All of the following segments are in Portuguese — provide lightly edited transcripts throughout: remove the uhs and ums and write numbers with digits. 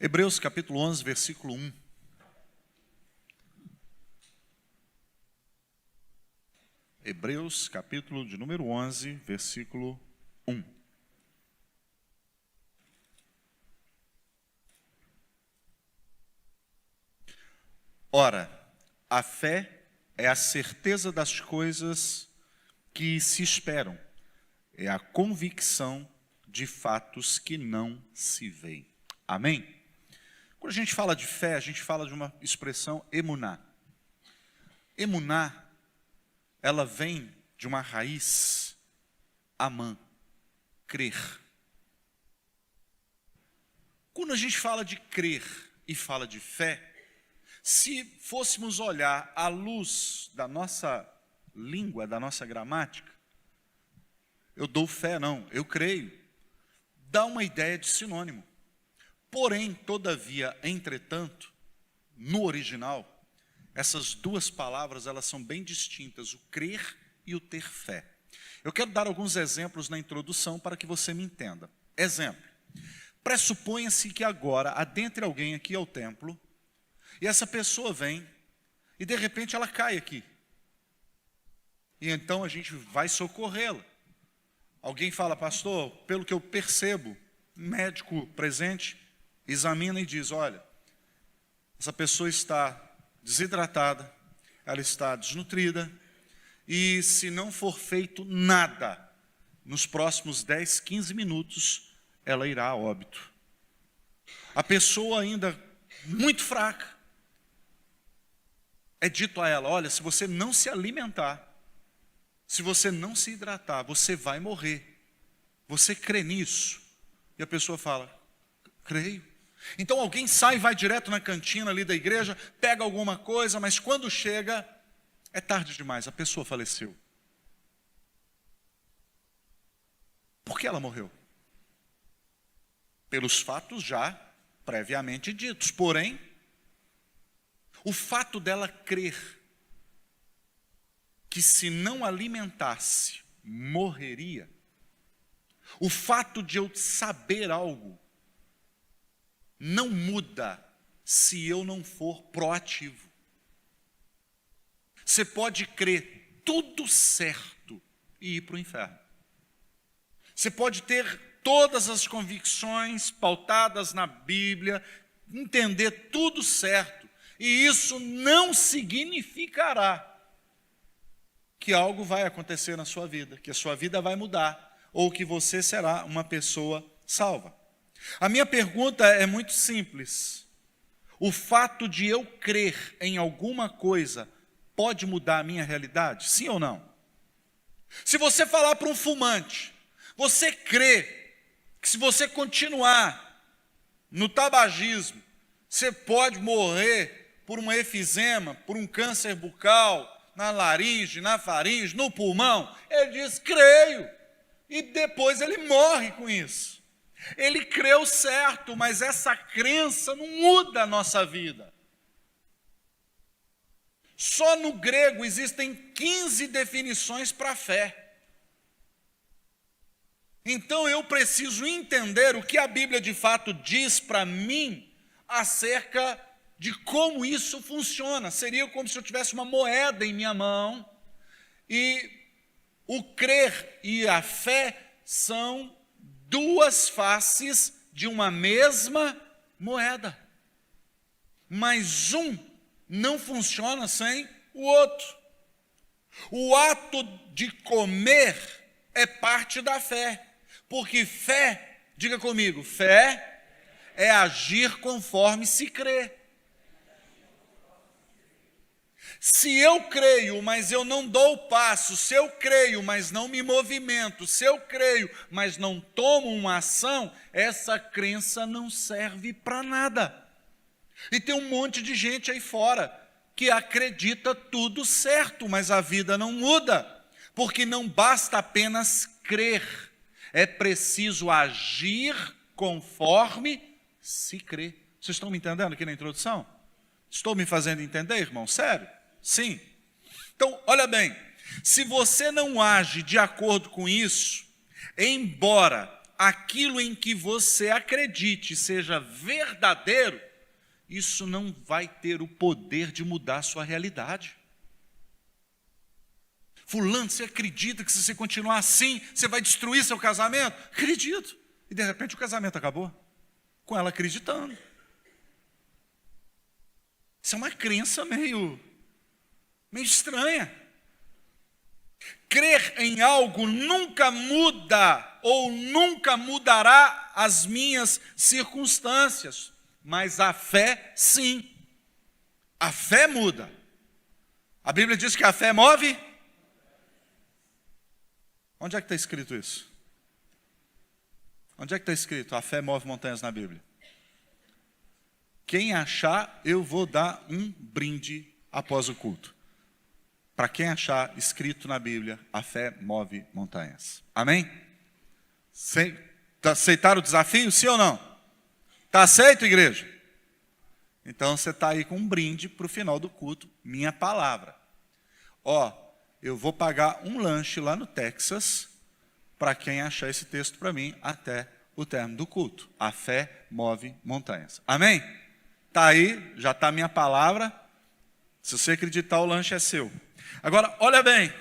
Hebreus capítulo 11, versículo 1. Hebreus capítulo de número 11, versículo 1. Ora, a fé é a certeza das coisas que se esperam, é a convicção de fatos que não se veem. Amém? Quando a gente fala de fé, a gente fala de uma expressão emuná. Emuná, ela vem de uma raiz, amã, crer. Quando a gente fala de crer e fala de fé, se fôssemos olhar à luz da nossa língua, da nossa gramática, eu dou fé, não, eu creio, dá uma ideia de sinônimo. Porém, todavia, entretanto, no original, essas duas palavras, elas são bem distintas, o crer e o ter fé. Eu quero dar alguns exemplos na introdução para que você me entenda. Exemplo, pressuponha-se que agora adentre alguém aqui ao templo, e essa pessoa vem, e de repente ela cai aqui. E então a gente vai socorrê-la. Alguém fala, pastor, pelo que eu percebo, um médico presente, examina e diz, olha, essa pessoa está desidratada, ela está desnutrida, e se não for feito nada, nos próximos 10, 15 minutos, ela irá a óbito. A pessoa ainda muito fraca, é dito a ela, olha, se você não se alimentar, se você não se hidratar, você vai morrer. Você crê nisso? E a pessoa fala, creio. Então alguém sai e vai direto na cantina ali da igreja, pega alguma coisa, mas quando chega, é tarde demais, a pessoa faleceu. Por que ela morreu? Pelos fatos já previamente ditos. Porém, o fato dela crer que se não alimentasse, morreria, o fato de eu saber algo, não muda se eu não for proativo. Você pode crer tudo certo e ir para o inferno. Você pode ter todas as convicções pautadas na Bíblia, entender tudo certo, e isso não significará que algo vai acontecer na sua vida, que a sua vida vai mudar, ou que você será uma pessoa salva. A minha pergunta é muito simples. O fato de eu crer em alguma coisa pode mudar a minha realidade? Sim ou não? Se você falar para um fumante, você crê que se você continuar no tabagismo, você pode morrer por um efizema, por um câncer bucal, na laringe, na faringe, no pulmão? Ele diz, creio. E depois ele morre com isso. Ele creu certo, mas essa crença não muda a nossa vida. Só no grego existem 15 definições para a fé. Então eu preciso entender o que a Bíblia de fato diz para mim acerca de como isso funciona. Seria como se eu tivesse uma moeda em minha mão, e o crer e a fé são duas faces de uma mesma moeda. Mas um não funciona sem o outro. O ato de comer é parte da fé, porque fé, diga comigo, fé é agir conforme se crê. Se eu creio, mas eu não dou o passo, se eu creio, mas não me movimento, se eu creio, mas não tomo uma ação, essa crença não serve para nada. E tem um monte de gente aí fora que acredita tudo certo, mas a vida não muda, porque não basta apenas crer, é preciso agir conforme se crê. Vocês estão me entendendo aqui na introdução? Estou me fazendo entender, irmão? Sério? Sim. Então, olha bem, se você não age de acordo com isso, embora aquilo em que você acredite seja verdadeiro, isso não vai ter o poder de mudar a sua realidade. Fulano, você acredita que se você continuar assim, você vai destruir seu casamento? Acredito. E de repente o casamento acabou, com ela acreditando. Isso é uma crença meio estranha. Crer em algo nunca muda ou nunca mudará as minhas circunstâncias, mas a fé sim. A fé muda. A Bíblia diz que a fé move. Onde é que está escrito isso? Onde é que está escrito a fé move montanhas na Bíblia? Quem achar, eu vou dar um brinde após o culto. Para quem achar escrito na Bíblia, a fé move montanhas. Amém? Aceitaram o desafio, sim ou não? Está aceito, igreja? Então você está aí com um brinde para o final do culto, minha palavra. Eu vou pagar um lanche lá no Texas para quem achar esse texto para mim até o término do culto. A fé move montanhas. Amém? Está aí, já está a minha palavra. Se você acreditar, o lanche é seu. Agora, olha bem.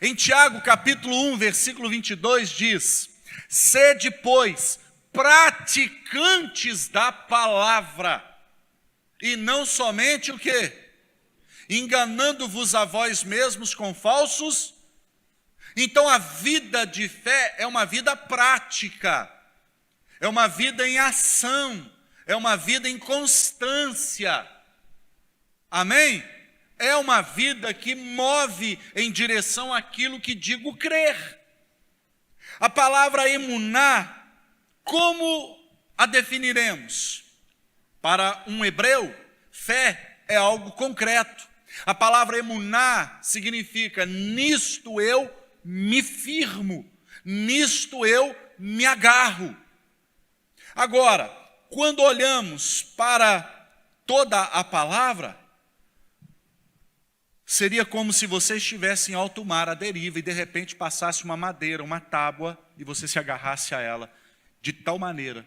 Em Tiago, capítulo 1, versículo 22, diz: sede, pois, praticantes da palavra, e não somente o quê? Enganando-vos a vós mesmos com falsos. Então a vida de fé é uma vida prática, é uma vida em ação, é uma vida em constância. Amém? É uma vida que move em direção àquilo que digo crer. A palavra emuná, como a definiremos? Para um hebreu, fé é algo concreto. A palavra emuná significa: nisto eu me firmo, nisto eu me agarro. Agora, quando olhamos para toda a palavra, seria como se você estivesse em alto mar, à deriva, e de repente passasse uma madeira, uma tábua, e você se agarrasse a ela, de tal maneira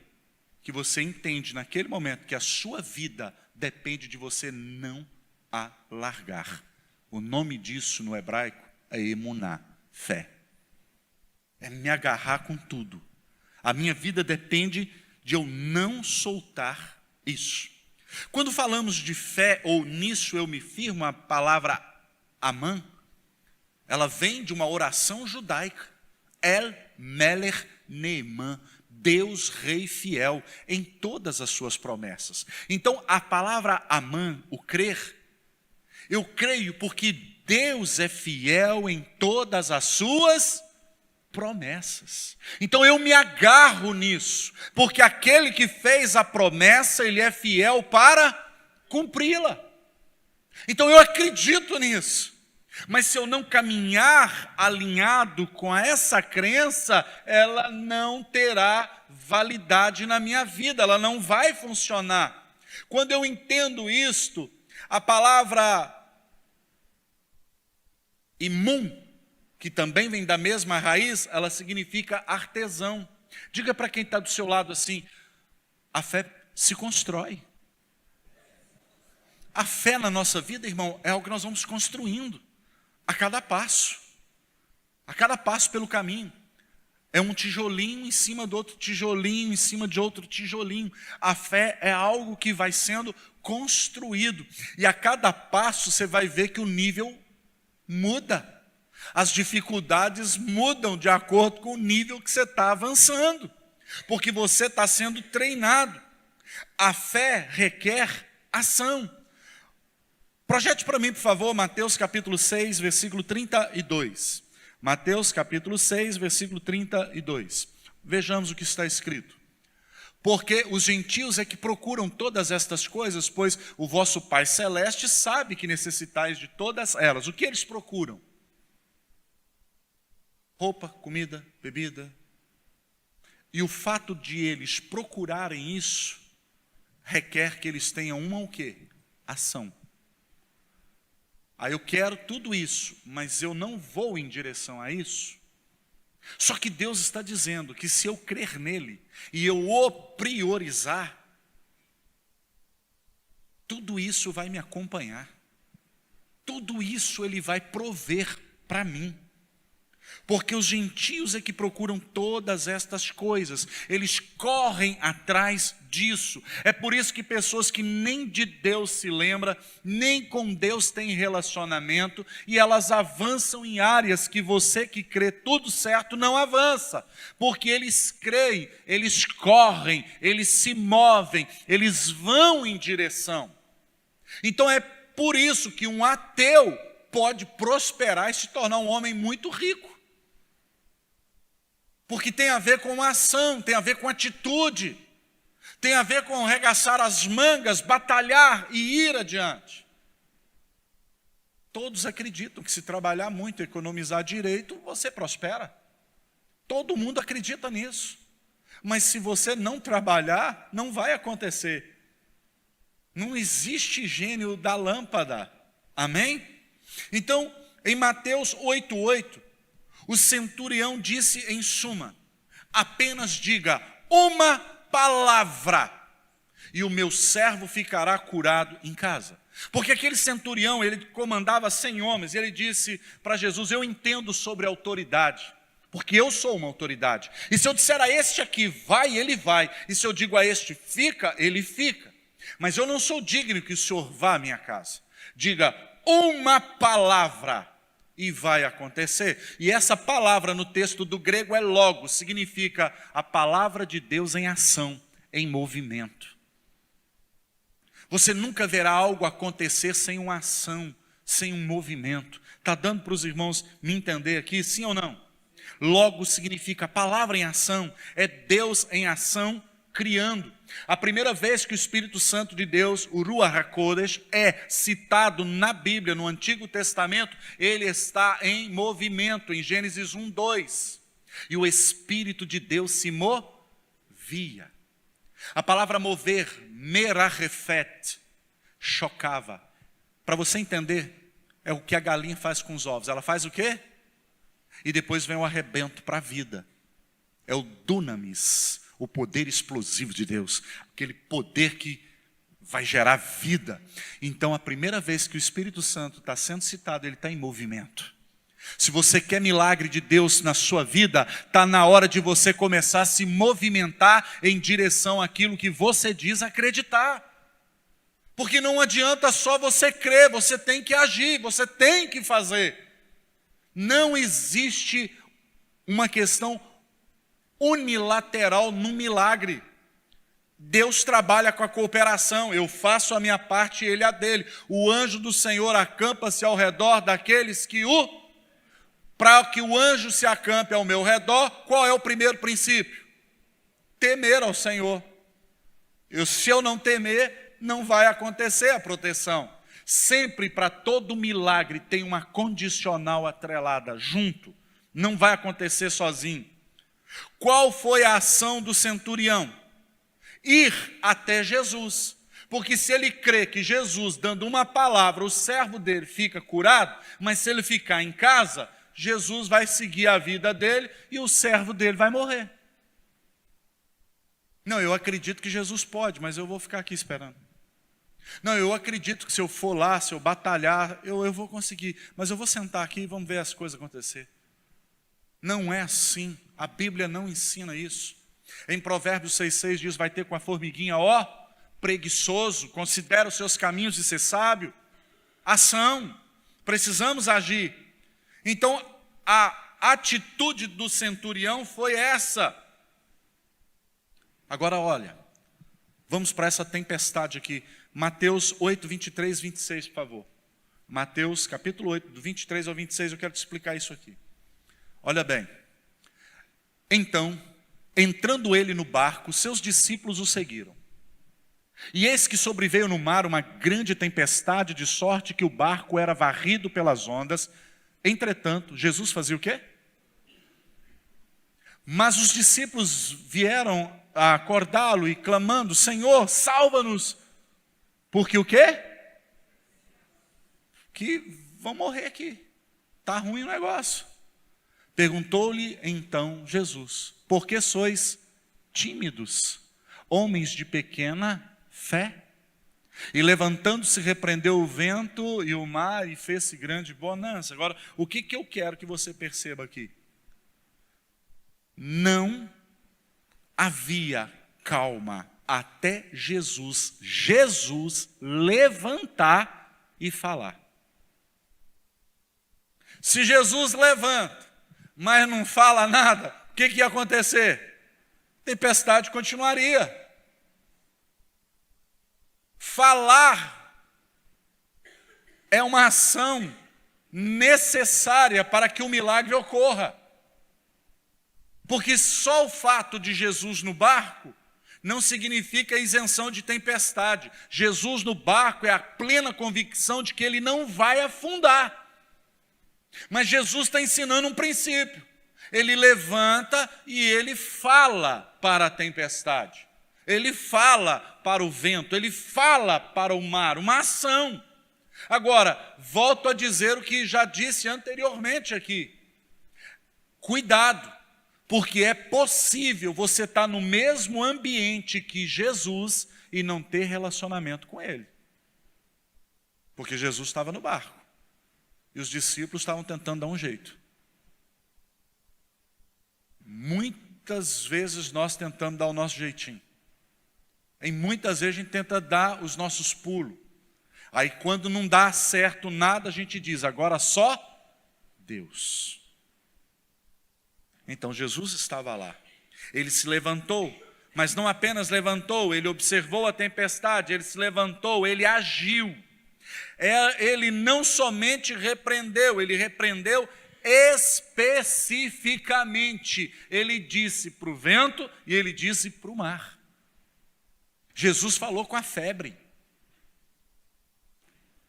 que você entende naquele momento que a sua vida depende de você não a largar. O nome disso no hebraico é emuná, fé. É me agarrar com tudo. A minha vida depende de eu não soltar isso. Quando falamos de fé, ou nisso eu me firmo, a palavra amã, ela vem de uma oração judaica. El Melech Neemã, Deus Rei fiel em todas as suas promessas. Então a palavra amã, o crer, eu creio porque Deus é fiel em todas as suas promessas. Então eu me agarro nisso, porque aquele que fez a promessa, ele é fiel para cumpri-la. Então eu acredito nisso. Mas se eu não caminhar alinhado com essa crença, ela não terá validade na minha vida, ela não vai funcionar. Quando eu entendo isto, a palavra imum, que também vem da mesma raiz, ela significa artesão. Diga para quem está do seu lado assim: a fé se constrói. A fé na nossa vida, irmão, é algo que nós vamos construindo a cada passo pelo caminho. É um tijolinho em cima do outro tijolinho, em cima de outro tijolinho. A fé é algo que vai sendo construído, e a cada passo você vai ver que o nível muda. As dificuldades mudam de acordo com o nível que você está avançando, porque você está sendo treinado. A fé requer ação. Projete para mim, por favor, Mateus capítulo 6, versículo 32. Mateus capítulo 6, versículo 32. Vejamos o que está escrito. Porque os gentios é que procuram todas estas coisas, pois o vosso Pai Celeste sabe que necessitais de todas elas. O que eles procuram? Roupa, comida, bebida. E o fato de eles procurarem isso requer que eles tenham uma o quê? Ação. Eu quero tudo isso, mas eu não vou em direção a isso. Só que Deus está dizendo que se eu crer nele e eu o priorizar, tudo isso vai me acompanhar. Tudo isso ele vai prover para mim. Porque os gentios é que procuram todas estas coisas, eles correm atrás disso. É por isso que pessoas que nem de Deus se lembram, nem com Deus têm relacionamento, e elas avançam em áreas que você que crê tudo certo não avança. Porque eles creem, eles correm, eles se movem, eles vão em direção. Então é por isso que um ateu pode prosperar e se tornar um homem muito rico. Porque tem a ver com ação, tem a ver com atitude, tem a ver com arregaçar as mangas, batalhar e ir adiante. Todos acreditam que se trabalhar muito, economizar direito, você prospera. Todo mundo acredita nisso. Mas se você não trabalhar, não vai acontecer. Não existe gênio da lâmpada. Amém? Então, em Mateus 8:8, o centurião disse em suma: apenas diga uma palavra e o meu servo ficará curado em casa. Porque aquele centurião, ele comandava 100 homens, e ele disse para Jesus: eu entendo sobre autoridade, porque eu sou uma autoridade. E se eu disser a este aqui, vai, ele vai. E se eu digo a este, fica, ele fica. Mas eu não sou digno que o Senhor vá à minha casa. Diga uma palavra e vai acontecer. E essa palavra no texto do grego é logos, significa a palavra de Deus em ação, em movimento. Você nunca verá algo acontecer sem uma ação, sem um movimento. Está dando para os irmãos me entender aqui, sim ou não? Logos significa a palavra em ação, é Deus em ação criando. A primeira vez que o Espírito Santo de Deus, o Ruach HaKodesh, é citado na Bíblia, no Antigo Testamento, ele está em movimento, em Gênesis 1:2. E o Espírito de Deus se movia. A palavra mover, merarefet, chocava. Para você entender, é o que a galinha faz com os ovos. Ela faz o quê? E depois vem o arrebento para a vida. É o dunamis, o poder explosivo de Deus, aquele poder que vai gerar vida. Então, a primeira vez que o Espírito Santo está sendo citado, ele está em movimento. Se você quer milagre de Deus na sua vida, está na hora de você começar a se movimentar em direção àquilo que você diz acreditar. Porque não adianta só você crer, você tem que agir, você tem que fazer. Não existe uma questão unilateral no milagre. Deus trabalha com a cooperação. Eu faço a minha parte e ele a dele. O anjo do Senhor acampa-se ao redor daqueles que o... Para que o anjo se acampe ao meu redor, qual é o primeiro princípio? Temer ao Senhor. Se eu não temer, não vai acontecer a proteção. Sempre, para todo milagre, tem uma condicional atrelada junto. Não vai acontecer sozinho. Qual foi a ação do centurião? Ir até Jesus. Porque se ele crê que Jesus, dando uma palavra, o servo dele fica curado, mas se ele ficar em casa, Jesus vai seguir a vida dele e o servo dele vai morrer. Não, eu acredito que Jesus pode, mas eu vou ficar aqui esperando. Não, eu acredito que se eu for lá, se eu batalhar, eu vou conseguir, mas eu vou sentar aqui e vamos ver as coisas acontecer. Não é assim. A Bíblia não ensina isso. Em Provérbios 6,6 diz: vai ter com a formiguinha, ó, preguiçoso, considera os seus caminhos de ser sábio. Ação, precisamos agir. Então, a atitude do centurião foi essa. Agora olha, vamos para essa tempestade aqui. Mateus 8, 23, 26, por favor. Mateus capítulo 8, do 23 ao 26, eu quero te explicar isso aqui. Olha bem. Então, entrando ele no barco, seus discípulos o seguiram. E eis que sobreveio no mar uma grande tempestade, de sorte que o barco era varrido pelas ondas. Entretanto, Jesus fazia o quê? Mas os discípulos vieram a acordá-lo e clamando: Senhor, salva-nos. Porque o quê? Que vão morrer aqui. Está ruim o negócio. Perguntou-lhe então Jesus: por que sois tímidos, homens de pequena fé? E levantando-se, repreendeu o vento e o mar e fez-se grande bonança. Agora, o que eu quero que você perceba aqui? Não havia calma até Jesus levantar e falar. Se Jesus levanta, mas não fala nada, o que ia acontecer? Tempestade continuaria. Falar é uma ação necessária para que o milagre ocorra. Porque só o fato de Jesus no barco não significa isenção de tempestade. Jesus no barco é a plena convicção de que ele não vai afundar. Mas Jesus está ensinando um princípio. Ele levanta e ele fala para a tempestade. Ele fala para o vento, ele fala para o mar, uma ação. Agora, volto a dizer o que já disse anteriormente aqui. Cuidado, porque é possível você estar no mesmo ambiente que Jesus e não ter relacionamento com ele. Porque Jesus estava no barco e os discípulos estavam tentando dar um jeito. Muitas vezes nós tentamos dar o nosso jeitinho. E muitas vezes a gente tenta dar os nossos pulos. Aí quando não dá certo nada, a gente diz, agora só Deus. Então Jesus estava lá. Ele se levantou, mas não apenas levantou, ele observou a tempestade, ele se levantou, ele agiu. Ele não somente repreendeu, ele repreendeu especificamente. Ele disse para o vento e ele disse para o mar. Jesus falou com a febre.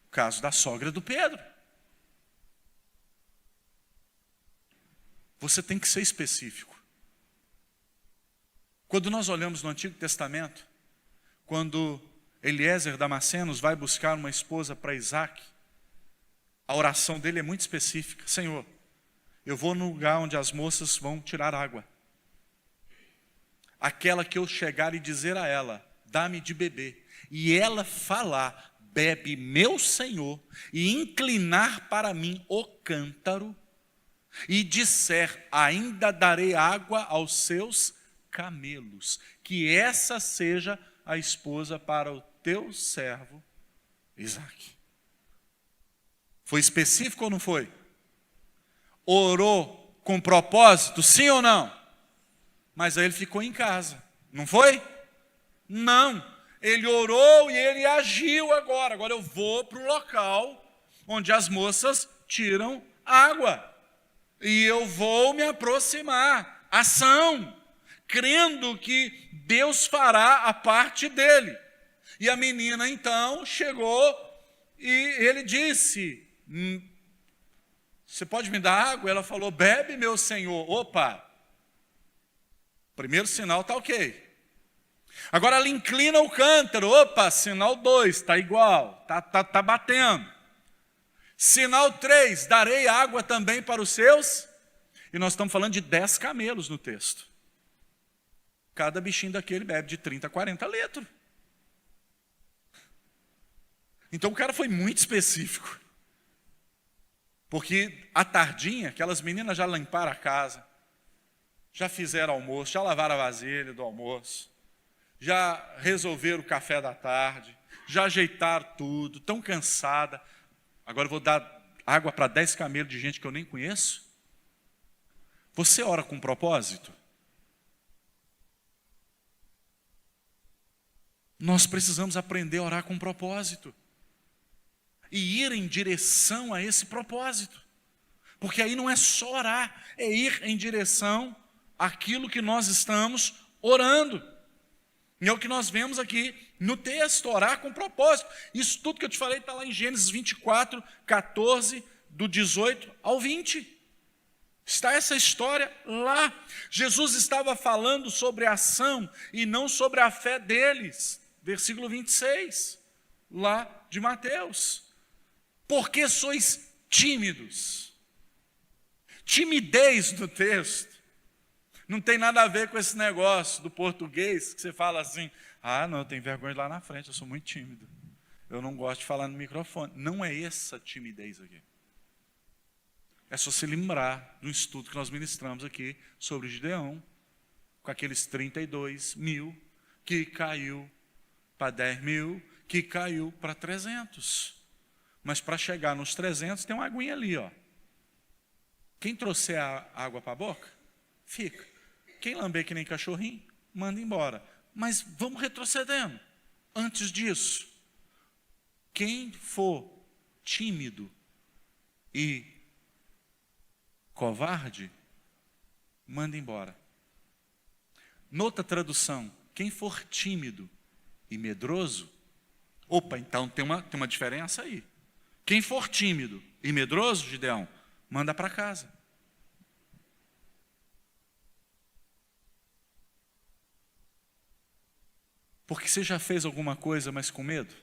O caso da sogra do Pedro. Você tem que ser específico. Quando nós olhamos no Antigo Testamento, quando Eliezer Damascenos vai buscar uma esposa para Isaac, a oração dele é muito específica. Senhor, eu vou no lugar onde as moças vão tirar água. Aquela que eu chegar e dizer a ela, dá-me de beber, e ela falar, bebe meu Senhor, e inclinar para mim o cântaro, e disser, ainda darei água aos seus camelos, que essa seja a esposa para o teu servo Isaque. Foi específico ou não foi? Orou com propósito, sim ou não? Mas aí ele ficou em casa, não foi? Não, ele orou e ele agiu agora. Agora eu vou para o local onde as moças tiram água. E eu vou me aproximar. Ação, crendo que Deus fará a parte dele. E a menina então chegou e ele disse, você pode me dar água? Ela falou, bebe meu Senhor. Opa, primeiro sinal está ok. Agora ela inclina o cântaro. Opa, sinal 2, está igual, está batendo. Sinal 3, darei água também para os seus. E nós estamos falando de 10 camelos no texto. Cada bichinho daquele bebe de 30 a 40 litros. Então o cara foi muito específico. Porque à tardinha, aquelas meninas já limparam a casa, já fizeram almoço, já lavaram a vasilha do almoço, já resolveram o café da tarde, já ajeitaram tudo, estão cansadas. Agora eu vou dar água para 10 camelos de gente que eu nem conheço? Você ora com propósito? Nós precisamos aprender a orar com propósito. E ir em direção a esse propósito. Porque aí não é só orar, é ir em direção àquilo que nós estamos orando. E é o que nós vemos aqui no texto, orar com propósito. Isso tudo que eu te falei está lá em Gênesis 24, 14, do 18 ao 20. Está essa história lá. Jesus estava falando sobre a ação e não sobre a fé deles. Versículo 26, lá de Mateus. Por que sois tímidos? Timidez no texto não tem nada a ver com esse negócio do português, que você fala assim, não, eu tenho vergonha de lá na frente, eu sou muito tímido. Eu não gosto de falar no microfone. Não é essa timidez aqui. É só se lembrar do estudo que nós ministramos aqui sobre Gideão, com aqueles 32 mil, que caiu para 10 mil, que caiu para 300. Mas para chegar nos 300, tem uma aguinha ali, ó. Quem trouxer a água para a boca, fica. Quem lamber que nem cachorrinho, manda embora. Mas vamos retrocedendo. Antes disso, quem for tímido e covarde, manda embora. Noutra tradução, quem for tímido e medroso, então tem uma diferença aí. Quem for tímido e medroso, Gideão, manda para casa. Porque você já fez alguma coisa, mas com medo?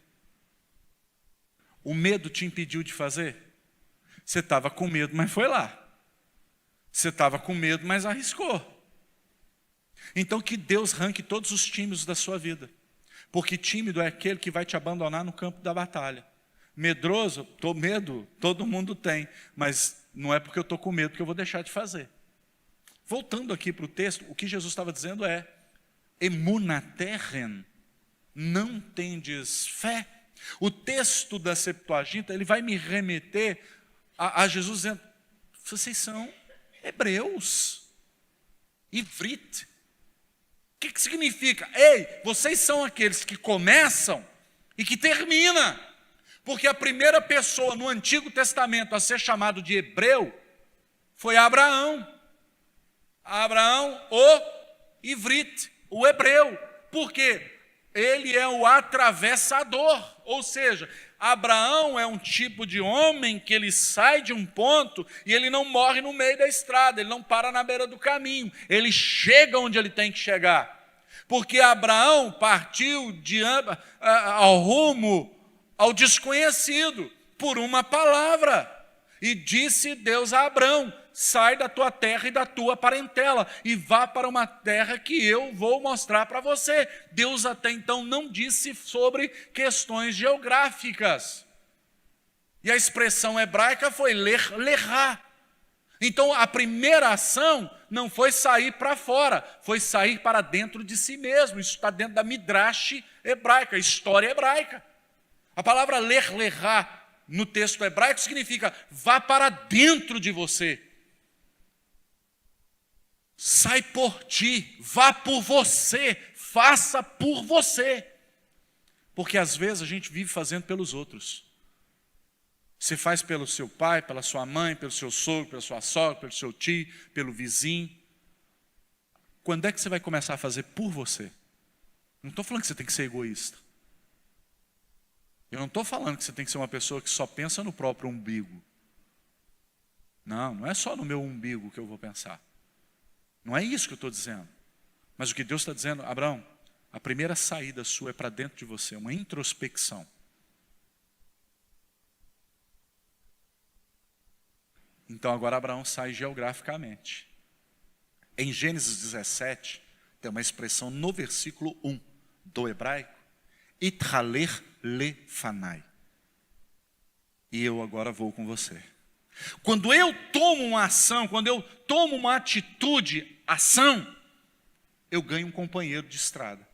O medo te impediu de fazer? Você estava com medo, mas foi lá. Você estava com medo, mas arriscou. Então que Deus arranque todos os tímidos da sua vida. Porque tímido é aquele que vai te abandonar no campo da batalha. Medroso, medo, todo mundo tem. Mas não é porque eu estou com medo que eu vou deixar de fazer. Voltando aqui para o texto, o que Jesus estava dizendo é, emunaterren, não tendes fé. O texto da Septuaginta, ele vai me remeter a Jesus dizendo, vocês são hebreus, ivrit. O que significa? Ei, vocês são aqueles que começam e que terminam. Porque a primeira pessoa no Antigo Testamento a ser chamado de hebreu foi Abraão. Abraão, o ivrit, o hebreu. Por quê? Ele é o atravessador, ou seja, Abraão é um tipo de homem que ele sai de um ponto e ele não morre no meio da estrada, ele não para na beira do caminho, ele chega onde ele tem que chegar. Porque Abraão partiu ao rumo, ao desconhecido, por uma palavra. E disse Deus a Abraão, sai da tua terra e da tua parentela e vá para uma terra que eu vou mostrar para você. Deus até então não disse sobre questões geográficas. E a expressão hebraica foi lerá. Então a primeira ação não foi sair para fora, foi sair para dentro de si mesmo. Isso está dentro da midrash hebraica, história hebraica. A palavra lerá no texto hebraico significa vá para dentro de você. Sai por ti, vá por você, faça por você. Porque às vezes a gente vive fazendo pelos outros. Você faz pelo seu pai, pela sua mãe, pelo seu sogro, pela sua sogra, pelo seu tio, pelo vizinho. Quando é que você vai começar a fazer por você? Não estou falando que você tem que ser egoísta. Eu não estou falando que você tem que ser uma pessoa que só pensa no próprio umbigo. Não é só no meu umbigo que eu vou pensar. Não é isso que eu estou dizendo. Mas o que Deus está dizendo, Abraão, a primeira saída sua é para dentro de você, uma introspecção. Então agora Abraão sai geograficamente. Em Gênesis 17, tem uma expressão no versículo 1 do hebraico, Ithaler lefanai. E eu agora vou com você. Quando eu tomo uma ação, quando eu tomo uma atitude, ação, eu ganho um companheiro de estrada.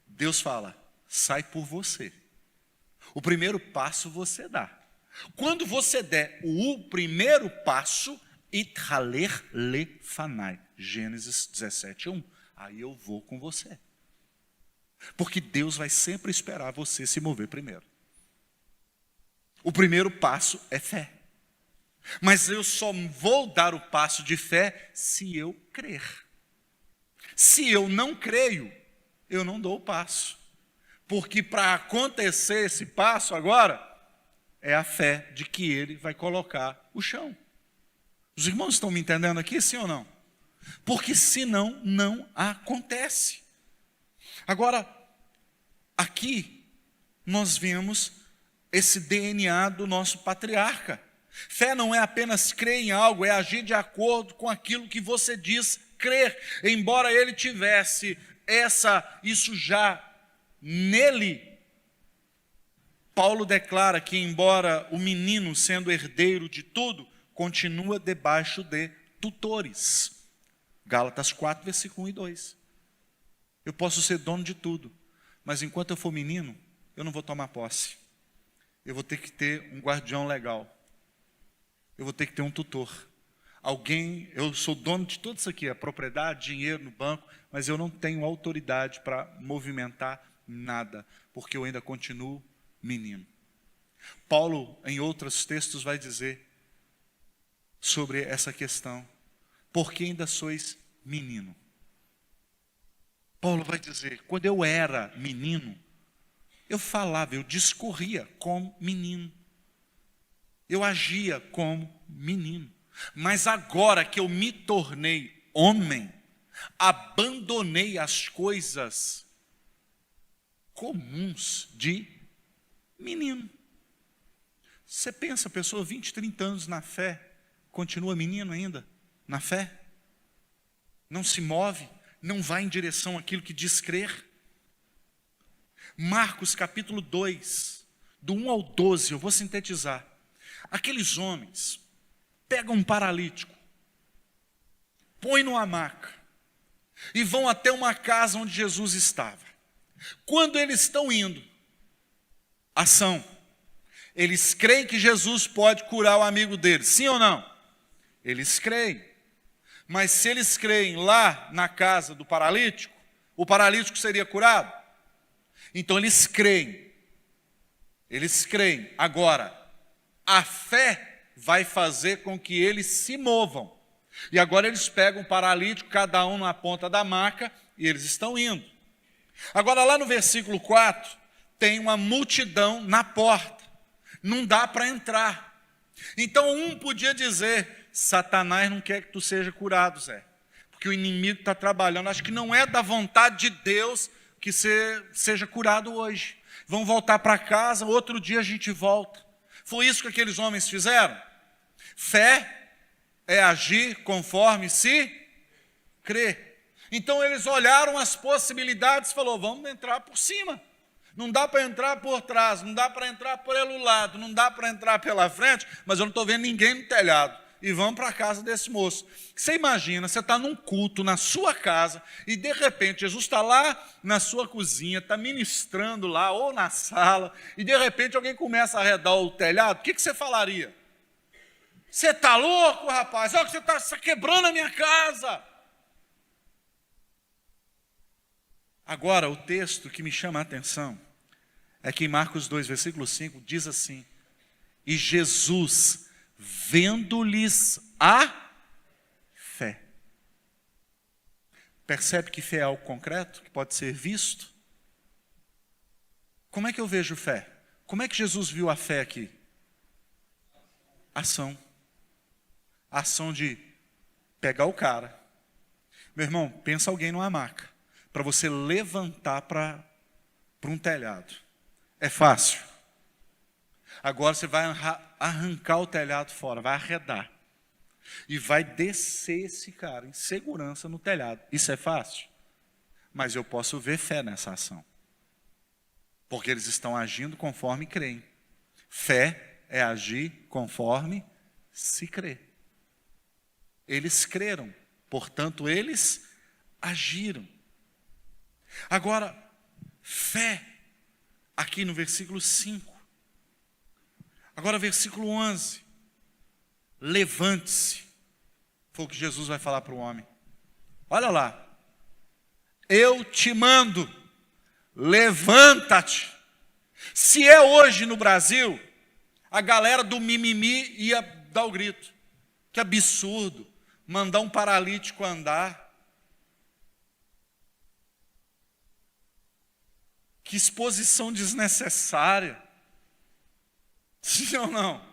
Deus fala, sai por você. O primeiro passo você dá. Quando você der o primeiro passo, ithaler lefanai. Gênesis 17, 1. Aí eu vou com você. Porque Deus vai sempre esperar você se mover primeiro. O primeiro passo é fé. Mas eu só vou dar o passo de fé se eu crer. Se eu não creio, eu não dou o passo. Porque para acontecer esse passo agora, é a fé de que ele vai colocar o chão. Os irmãos estão me entendendo aqui, sim ou não? Porque senão não acontece. Agora, aqui nós vemos esse DNA do nosso patriarca. Fé não é apenas crer em algo, é agir de acordo com aquilo que você diz crer. Embora ele tivesse isso já nele, Paulo declara que, embora o menino, sendo herdeiro de tudo, continua debaixo de tutores. Gálatas 4, versículo 1 e 2. Eu posso ser dono de tudo, mas enquanto eu for menino, eu não vou tomar posse. Eu vou ter que ter um guardião legal. Eu vou ter que ter um tutor. Eu sou dono de tudo isso aqui, a propriedade, dinheiro no banco, mas eu não tenho autoridade para movimentar nada, porque eu ainda continuo menino. Paulo, em outros textos, vai dizer sobre essa questão. Porque ainda sois menino. Paulo vai dizer, quando eu era menino, eu falava, eu discorria como menino. Eu agia como menino. Mas agora que eu me tornei homem, abandonei as coisas comuns de menino. Você pensa, pessoa 20, 30 anos na fé, continua menino ainda, na fé? Não se move, não vai em direção àquilo que diz crer? Marcos capítulo 2, do 1 ao 12, eu vou sintetizar. Aqueles homens pegam um paralítico, põem numa maca e vão até uma casa onde Jesus estava. Quando eles estão indo, ação, eles creem que Jesus pode curar o amigo deles, sim ou não? Eles creem. Mas se eles creem lá na casa do paralítico, o paralítico seria curado? Então eles creem. Eles creem. Agora, a fé vai fazer com que eles se movam. E agora eles pegam o paralítico, cada um na ponta da maca, e eles estão indo. Agora lá no versículo 4, tem uma multidão na porta. Não dá para entrar. Então um podia dizer, Satanás não quer que tu seja curado, Zé. Porque o inimigo está trabalhando. Acho que não é da vontade de Deus que você seja curado hoje. Vão voltar para casa, outro dia a gente volta. Foi isso que aqueles homens fizeram. Fé é agir conforme se crê. Então eles olharam as possibilidades e falaram, vamos entrar por cima. Não dá para entrar por trás, não dá para entrar pelo lado, não dá para entrar pela frente, mas eu não estou vendo ninguém no telhado. E vamos para a casa desse moço. Você imagina, você está num culto na sua casa e de repente Jesus está lá na sua cozinha, está ministrando lá ou na sala e de repente alguém começa a arredar o telhado, o que você falaria? Você está louco, rapaz? Olha que você está quebrando a minha casa. Agora, o texto que me chama a atenção é que em Marcos 2, versículo 5, diz assim, e Jesus, vendo-lhes a fé. Percebe que fé é algo concreto, que pode ser visto? Como é que eu vejo fé? Como é que Jesus viu a fé aqui? Ação. Ação de pegar o cara. Meu irmão, pensa alguém numa maca, para você levantar para um telhado. É fácil. Agora você vai arrancar o telhado fora, vai arredar. E vai descer esse cara em segurança no telhado. Isso é fácil? Mas eu posso ver fé nessa ação. Porque eles estão agindo conforme creem. Fé é agir conforme se crê. Eles creram, portanto eles agiram. Agora, fé, aqui no versículo 5. Agora, versículo 11. Levante-se. Foi o que Jesus vai falar para o homem. Olha lá. Eu te mando, levanta-te. Se é hoje no Brasil, a galera do mimimi ia dar o grito. Que absurdo, mandar um paralítico andar. Que exposição desnecessária. Sim ou não?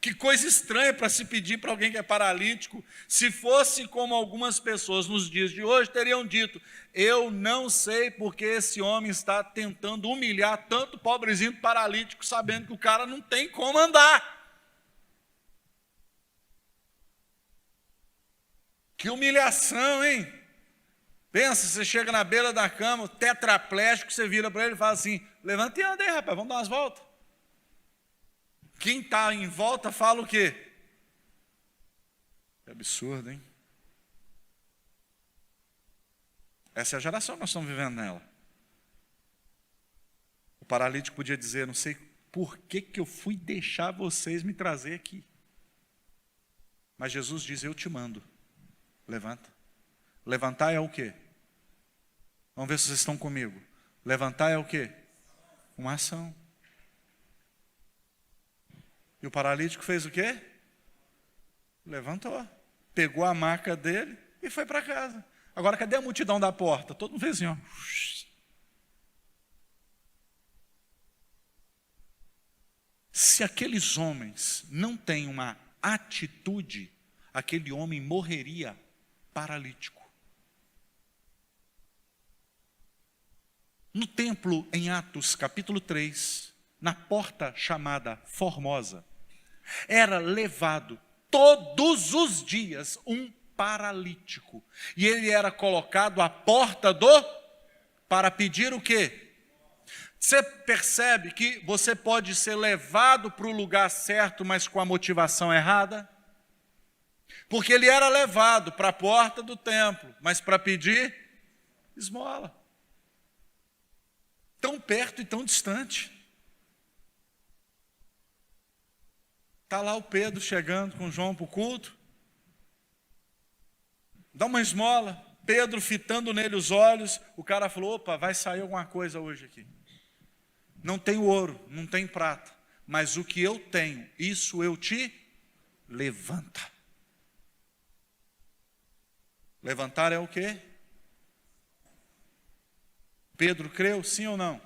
Que coisa estranha para se pedir para alguém que é paralítico. Se fosse como algumas pessoas nos dias de hoje, teriam dito, eu não sei porque esse homem está tentando humilhar tanto pobrezinho paralítico, sabendo que o cara não tem como andar. Que humilhação, hein? Pensa, você chega na beira da cama, tetraplégico, você vira para ele e fala assim, levanta e anda aí, rapaz, vamos dar umas voltas. Quem está em volta fala o quê? Que absurdo, hein? Essa é a geração que nós estamos vivendo nela. O paralítico podia dizer, não sei por que eu fui deixar vocês me trazer aqui. Mas Jesus diz, eu te mando. Levanta. Levantar é o quê? Vamos ver se vocês estão comigo. Levantar é o quê? Uma ação. E o paralítico fez o quê? Levantou. Pegou a maca dele e foi para casa. Agora, cadê a multidão da porta? Todo mundo fez assim, ó. Se aqueles homens não têm uma atitude, aquele homem morreria paralítico. No templo, em Atos, capítulo 3, na porta chamada Formosa, era levado todos os dias um paralítico. E ele era colocado à porta para pedir o quê? Você percebe que você pode ser levado para o lugar certo, mas com a motivação errada? Porque ele era levado para a porta do templo, mas para pedir esmola. Tão perto e tão distante. Está lá o Pedro chegando com João para o culto. Dá uma esmola. Pedro fitando nele os olhos. O cara falou, opa, vai sair alguma coisa hoje aqui. Não tenho ouro, não tenho prata. Mas o que eu tenho, isso eu te levanta. Levantar é o quê? Pedro creu, sim ou não?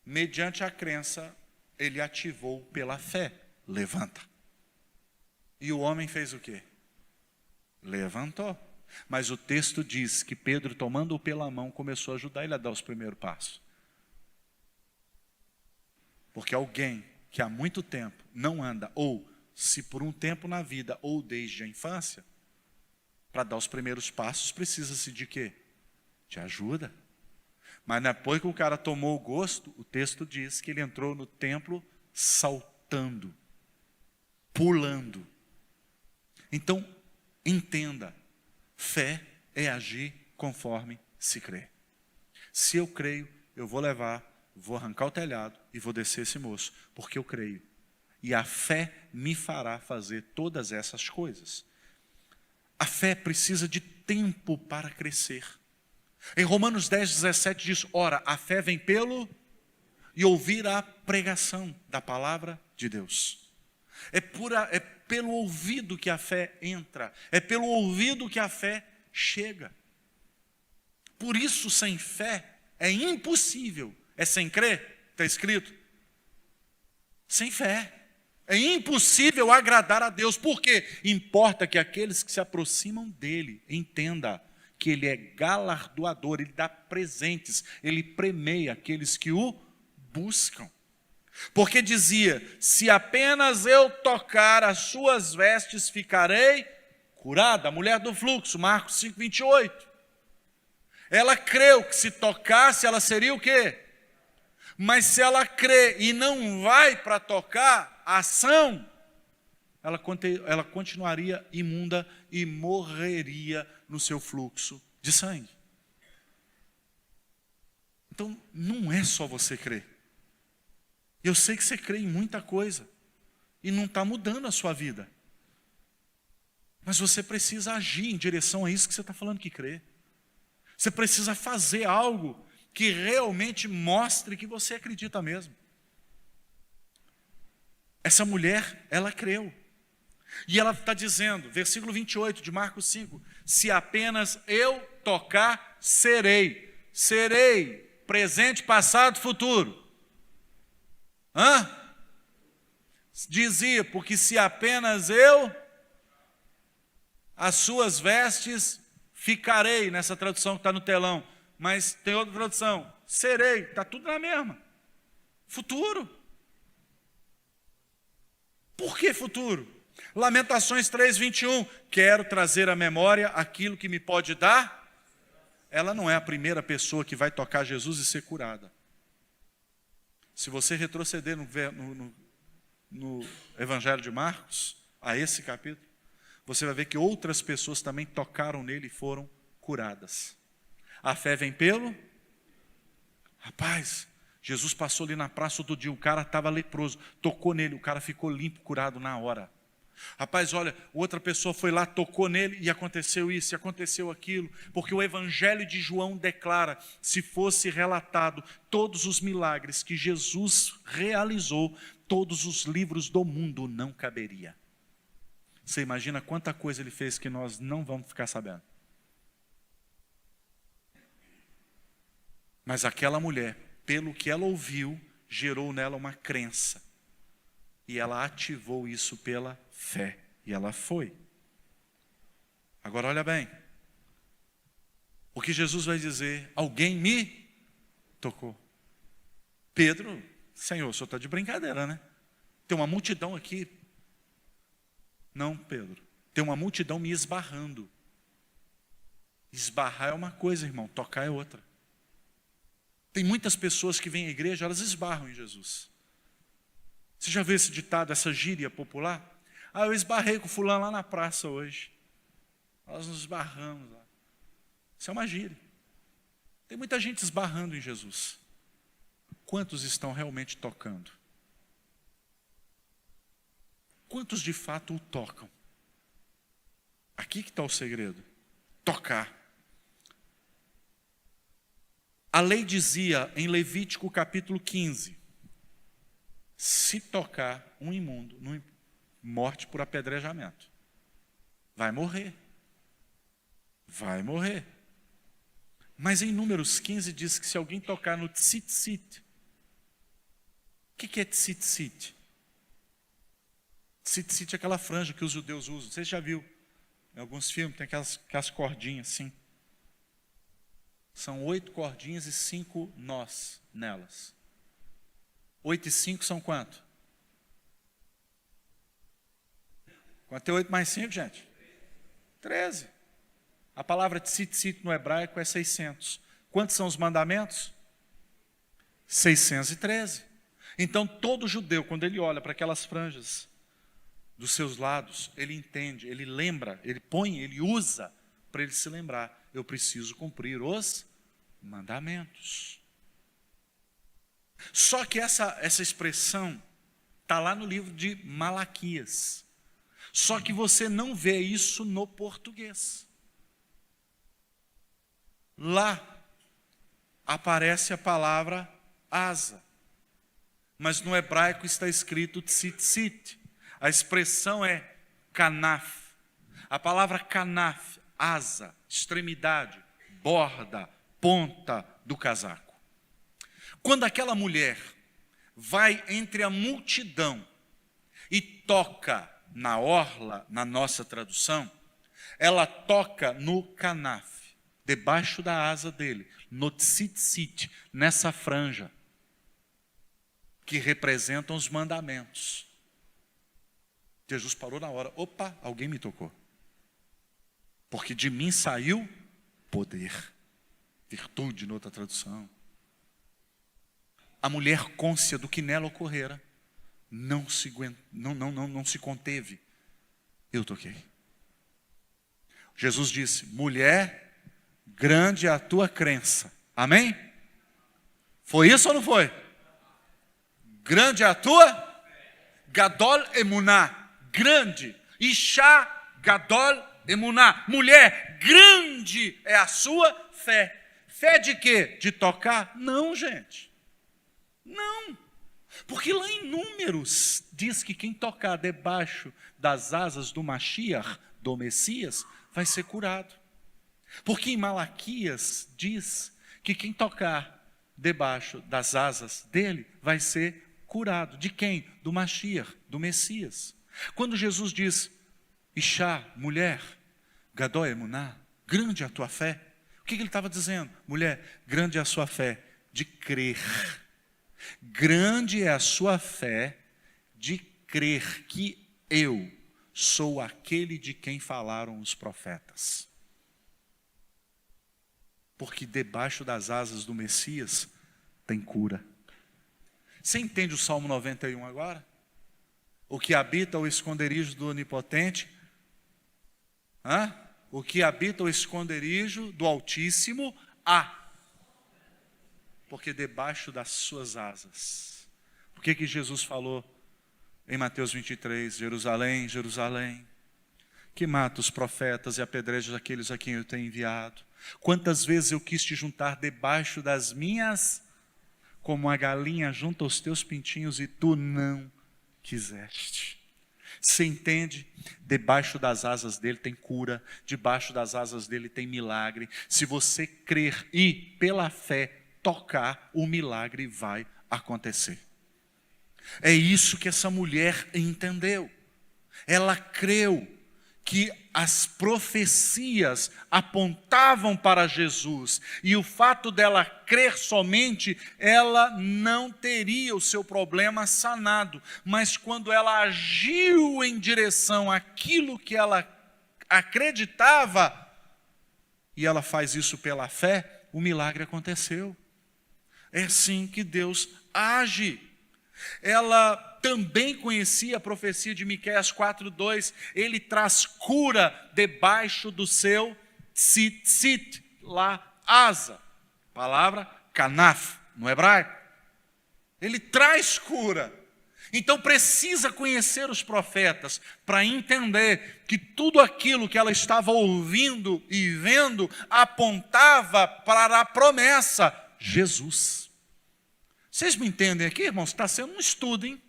Mediante a crença, ele ativou pela fé. Levanta. E o homem fez o quê? Levantou. Mas o texto diz que Pedro, tomando-o pela mão, começou a ajudar ele a dar os primeiros passos. Porque alguém que há muito tempo não anda, ou se por um tempo na vida, ou desde a infância, para dar os primeiros passos, precisa-se de quê? De ajuda. Mas depois que o cara tomou o gosto, o texto diz que ele entrou no templo saltando, pulando. Então, entenda, fé é agir conforme se crê. Se eu creio, eu vou levar, vou arrancar o telhado e vou descer esse moço, porque eu creio. E a fé me fará fazer todas essas coisas. A fé precisa de tempo para crescer. Em Romanos 10, 17 diz, ora, a fé vem pelo e ouvir a pregação da palavra de Deus. É pelo ouvido que a fé entra, é pelo ouvido que a fé chega. Por isso, sem fé, é impossível. É sem crer? Está escrito? Sem fé. É impossível agradar a Deus. Por quê? Importa que aqueles que se aproximam dele entendam que ele é galardoador, ele dá presentes, ele premia aqueles que o buscam. Porque dizia, se apenas eu tocar as suas vestes, ficarei curada. A mulher do fluxo, Marcos 5, 28. Ela creu que se tocasse, ela seria o quê? Mas se ela crê e não vai para tocar a ação, ela continuaria imunda e morreria no seu fluxo de sangue. Então, não é só você crer. Eu sei que você crê em muita coisa e não está mudando a sua vida. Mas você precisa agir em direção a isso que você está falando que crê. Você precisa fazer algo que realmente mostre que você acredita mesmo. Essa mulher, ela creu. E ela está dizendo, versículo 28 de Marcos 5, se apenas eu tocar, serei. Serei, presente, passado, futuro. Dizia, porque se apenas eu, as suas vestes, ficarei, nessa tradução que está no telão. Mas tem outra tradução, serei, está tudo na mesma. Futuro. Por que futuro? Lamentações 3:21, quero trazer à memória aquilo que me pode dar. Ela não é a primeira pessoa que vai tocar Jesus e ser curada. Se você retroceder no Evangelho de Marcos, a esse capítulo, você vai ver que outras pessoas também tocaram nele e foram curadas. A fé vem pelo... Rapaz, Jesus passou ali na praça outro dia, o cara estava leproso, tocou nele, o cara ficou limpo, curado na hora. Rapaz, olha, outra pessoa foi lá, tocou nele e aconteceu isso, e aconteceu aquilo, porque o Evangelho de João declara, se fosse relatado todos os milagres que Jesus realizou, todos os livros do mundo não caberia. Você imagina quanta coisa ele fez que nós não vamos ficar sabendo. Mas aquela mulher, pelo que ela ouviu, gerou nela uma crença. E ela ativou isso pela fé. E ela foi. Agora olha bem. O que Jesus vai dizer? Alguém me tocou. Pedro, Senhor, o senhor está de brincadeira, né? Tem uma multidão aqui. Não, Pedro. Tem uma multidão me esbarrando. Esbarrar é uma coisa, irmão. Tocar é outra. Tem muitas pessoas que vêm à igreja, elas esbarram em Jesus. Você já viu esse ditado, essa gíria popular? Eu esbarrei com fulano lá na praça hoje. Nós nos esbarramos lá. Isso é uma gíria. Tem muita gente esbarrando em Jesus. Quantos estão realmente tocando? Quantos de fato o tocam? Aqui que está o segredo. Tocar. A lei dizia em Levítico capítulo 15, se tocar um imundo, morte por apedrejamento. Vai morrer. Vai morrer. Mas em Números 15 diz que se alguém tocar no tzitzit, o que é tzitzit? Tzitzit é aquela franja que os judeus usam. Você já viu em alguns filmes, tem aquelas cordinhas assim. São 8 cordinhas e 5 nós nelas. 8 e 5 são quanto? Quanto é 8 mais 5, gente? 13. A palavra tzitzit no hebraico é 600. Quantos são os mandamentos? 613. Então, todo judeu, quando ele olha para aquelas franjas dos seus lados, ele entende, ele lembra, ele põe, ele usa para ele se lembrar. Eu preciso cumprir os mandamentos. Só que essa expressão está lá no livro de Malaquias. Só que você não vê isso no português. Lá aparece a palavra asa, mas no hebraico está escrito tzitzit. A expressão é kanaf. A palavra kanaf, asa, extremidade, borda, ponta do casaco. Quando aquela mulher vai entre a multidão e toca na orla, na nossa tradução, ela toca no kanaf, debaixo da asa dele, no tzitzit, nessa franja, que representam os mandamentos. Jesus parou na hora, opa, alguém me tocou. Porque de mim saiu poder, virtude, noutra tradução. A mulher cônscia do que nela ocorrera, não se conteve. Eu toquei. Jesus disse, mulher, grande é a tua crença. Amém? Foi isso ou não foi? Grande é a tua? Gadol emuná. Grande. Isha gadol emuná. Mulher, grande é a sua fé. Fé de quê? De tocar? Não, gente. Não. Porque lá em Números diz que quem tocar debaixo das asas do Mashiach, do Messias, vai ser curado. Porque em Malaquias diz que quem tocar debaixo das asas dele vai ser curado. De quem? Do Mashiach, do Messias. Quando Jesus diz, Ishá, mulher, Gadol emuná, grande é a tua fé. O que ele estava dizendo? Mulher, grande é a sua fé de crer. Grande é a sua fé de crer que eu sou aquele de quem falaram os profetas. Porque debaixo das asas do Messias tem cura. Você entende o Salmo 91 agora? O que habita o esconderijo do Onipotente? O que habita o esconderijo do Altíssimo? Porque debaixo das suas asas. Por que Jesus falou em Mateus 23, Jerusalém, Jerusalém, que mata os profetas e apedreja aqueles a quem eu tenho enviado? Quantas vezes eu quis te juntar debaixo das minhas, como a galinha junta os teus pintinhos, e tu não quiseste. Você entende? Debaixo das asas dele tem cura, debaixo das asas dele tem milagre. Se você crer e, pela fé, tocar, o milagre vai acontecer. É isso que essa mulher entendeu. Ela creu que as profecias apontavam para Jesus, e o fato dela crer somente, ela não teria o seu problema sanado, mas quando ela agiu em direção àquilo que ela acreditava, e ela faz isso pela fé, o milagre aconteceu. É assim que Deus age. Ela também conhecia a profecia de Miqueias 4:2, ele traz cura debaixo do seu tzitzit, lá, asa, palavra kanaf, no hebraico. Ele traz cura. Então precisa conhecer os profetas para entender que tudo aquilo que ela estava ouvindo e vendo apontava para a promessa, Jesus. Vocês me entendem aqui, irmãos? Está sendo um estudo, hein?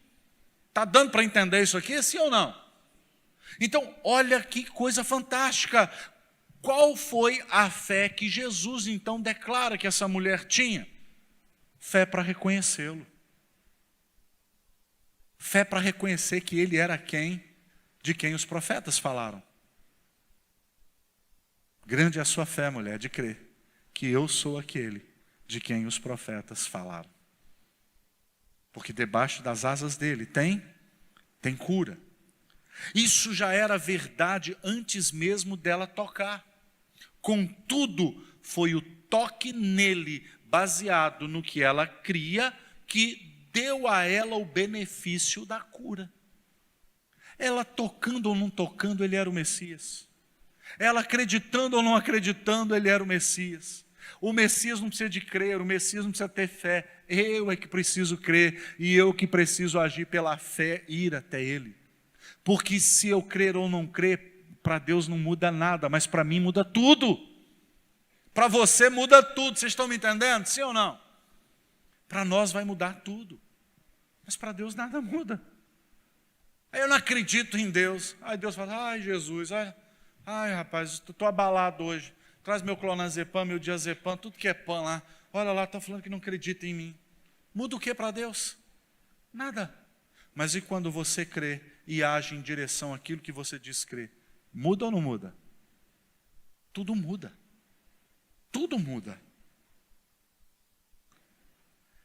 Está dando para entender isso aqui, sim ou não? Então, olha que coisa fantástica. Qual foi a fé que Jesus, então, declara que essa mulher tinha? Fé para reconhecê-lo. Fé para reconhecer que ele era de quem os profetas falaram. Grande é a sua fé, mulher, de crer que eu sou aquele de quem os profetas falaram. Porque debaixo das asas dele tem cura. Isso já era verdade antes mesmo dela tocar. Contudo, foi o toque nele, baseado no que ela cria, que deu a ela o benefício da cura. Ela tocando ou não tocando, ele era o Messias. Ela acreditando ou não acreditando, ele era o Messias. O Messias não precisa de crer, o Messias não precisa ter fé. Eu é que preciso crer e eu que preciso agir pela fé e ir até ele. Porque se eu crer ou não crer, para Deus não muda nada, mas para mim muda tudo. Para você muda tudo, vocês estão me entendendo? Sim ou não? Para nós vai mudar tudo, mas para Deus nada muda. Aí eu não acredito em Deus. Aí Deus fala, ai Jesus, ai rapaz, estou abalado hoje. Traz meu clonazepam, meu diazepam, tudo que é pan lá. Olha lá, está falando que não acredita em mim. Muda o que para Deus? Nada. Mas e quando você crê e age em direção àquilo que você diz crer? Muda ou não muda? Tudo muda. Tudo muda.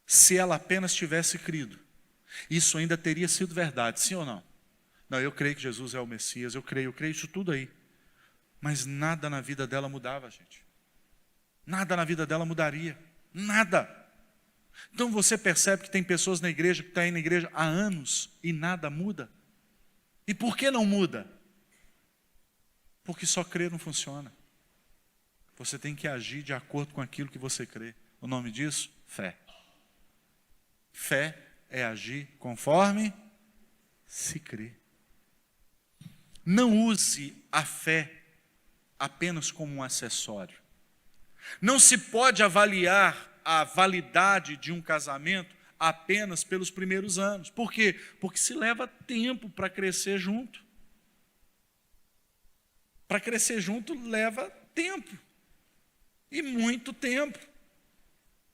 Se ela apenas tivesse crido, isso ainda teria sido verdade, sim ou não? Não, eu creio que Jesus é o Messias, eu creio isso tudo aí. Mas nada na vida dela mudava, gente. Nada na vida dela mudaria. Nada. Então você percebe que tem pessoas na igreja que estão aí na igreja há anos e nada muda. E por que não muda? Porque só crer não funciona. Você tem que agir de acordo com aquilo que você crê. O nome disso? Fé. Fé é agir conforme se crê. Não use a fé apenas como um acessório. Não se pode avaliar a validade de um casamento apenas pelos primeiros anos. Por quê? Porque se leva tempo para crescer junto. Para crescer junto leva tempo. E muito tempo.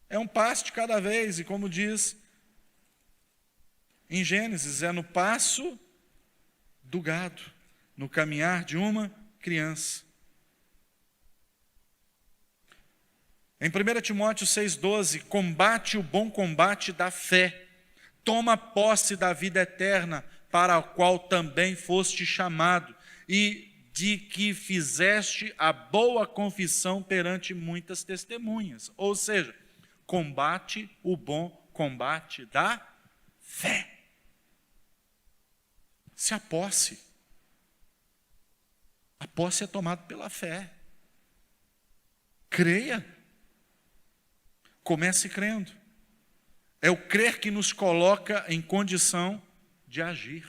É um passo de cada vez. E como diz em Gênesis, é no passo do gado, no caminhar de uma criança. Em 1 Timóteo 6,12, combate o bom combate da fé, toma posse da vida eterna, para a qual também foste chamado, e de que fizeste a boa confissão perante muitas testemunhas. Ou seja, combate o bom combate da fé. Se a posse é tomada pela fé. Creia. Comece crendo. É o crer que nos coloca em condição de agir.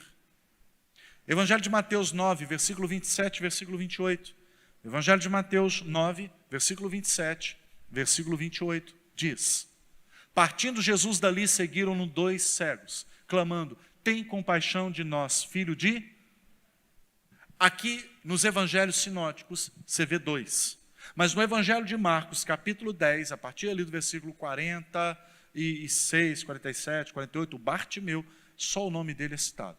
Evangelho de Mateus 9, versículo 27, versículo 28. Evangelho de Mateus 9, versículo 27, versículo 28, diz: partindo Jesus dali, seguiram-no 2 cegos, clamando: tem compaixão de nós, filho de... Aqui, nos evangelhos sinóticos, você vê 2. Mas no evangelho de Marcos, capítulo 10, a partir ali do versículo 46, 47, 48, o Bartimeu, só o nome dele é citado.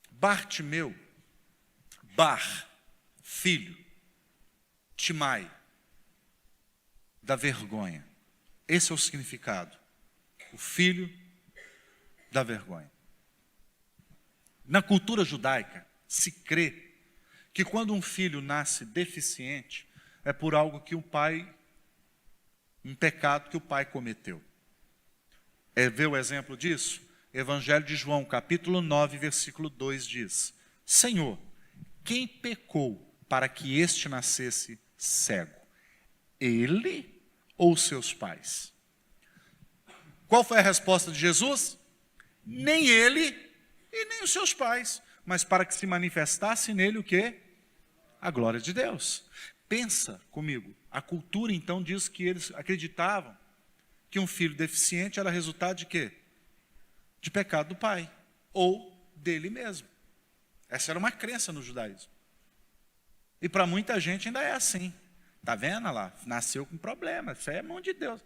Bartimeu, Bar, filho, Timai, da vergonha. Esse é o significado. O filho da vergonha. Na cultura judaica, se crê que quando um filho nasce deficiente, é por algo que um pecado que o pai cometeu. Vê o exemplo disso? Evangelho de João, capítulo 9, versículo 2 diz: Senhor, quem pecou para que este nascesse cego? Ele ou seus pais? Qual foi a resposta de Jesus? Nem ele e nem os seus pais, mas para que se manifestasse nele o quê? A glória de Deus. Pensa comigo, a cultura então diz que eles acreditavam que um filho deficiente era resultado de quê? De pecado do pai, ou dele mesmo. Essa era uma crença no judaísmo. E para muita gente ainda é assim. Está vendo lá? Nasceu com problema, isso aí é mão de Deus.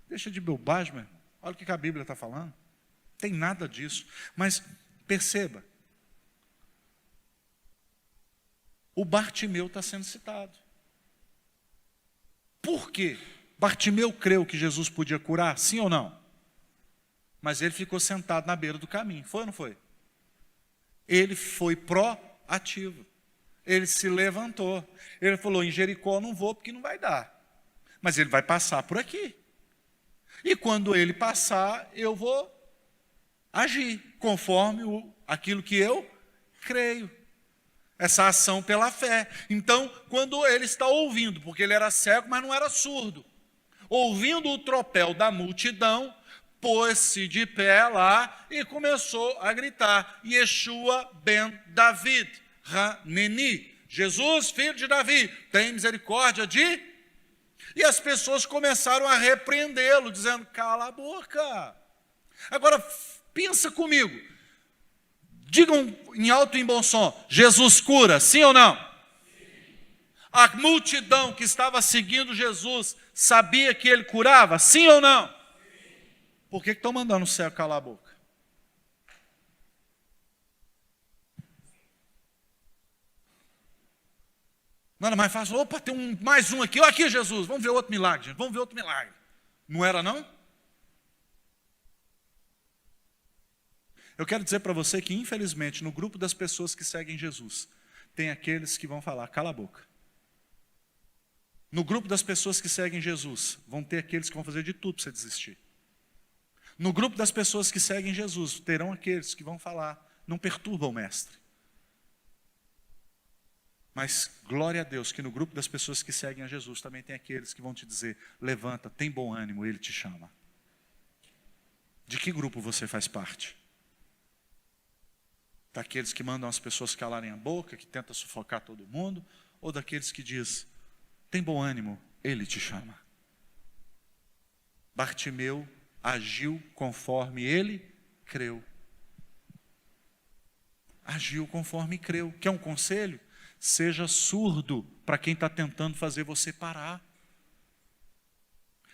Deixa de bobagem, meu irmão. Olha o que a Bíblia está falando. Não tem nada disso. Mas perceba, o Bartimeu está sendo citado. Por quê? Bartimeu creu que Jesus podia curar, sim ou não? Mas ele ficou sentado na beira do caminho, foi ou não foi? Ele foi proativo. Ele se levantou. Ele falou: em Jericó não vou porque não vai dar. Mas ele vai passar por aqui. E quando ele passar, eu vou agir conforme aquilo que eu creio. Essa ação pela fé. Então, quando ele está ouvindo, porque ele era cego, mas não era surdo, ouvindo o tropel da multidão, pôs-se de pé lá e começou a gritar: Yeshua ben David, Haneni, Jesus, filho de Davi, tem misericórdia de... E as pessoas começaram a repreendê-lo, dizendo: cala a boca. Agora, pensa comigo, digam em alto e em bom som: Jesus cura, sim ou não? Sim. A multidão que estava seguindo Jesus sabia que ele curava, sim ou não? Sim. Por que estão mandando o cego calar a boca? Não era mais fácil? Opa, tem mais um aqui. Olha aqui, Jesus, vamos ver outro milagre, gente. Vamos ver outro milagre. Não era, não? Eu quero dizer para você que, infelizmente, no grupo das pessoas que seguem Jesus, tem aqueles que vão falar: cala a boca. No grupo das pessoas que seguem Jesus, vão ter aqueles que vão fazer de tudo para você desistir. No grupo das pessoas que seguem Jesus, terão aqueles que vão falar: não perturba o mestre. Mas glória a Deus que no grupo das pessoas que seguem a Jesus também tem aqueles que vão te dizer: levanta, tem bom ânimo, Ele te chama. De que grupo você faz parte? Daqueles que mandam as pessoas calarem a boca, que tentam sufocar todo mundo, ou daqueles que diz: tem bom ânimo, Ele te chama? Bartimeu agiu conforme ele creu. Agiu conforme creu. Quer um conselho? Seja surdo para quem está tentando fazer você parar.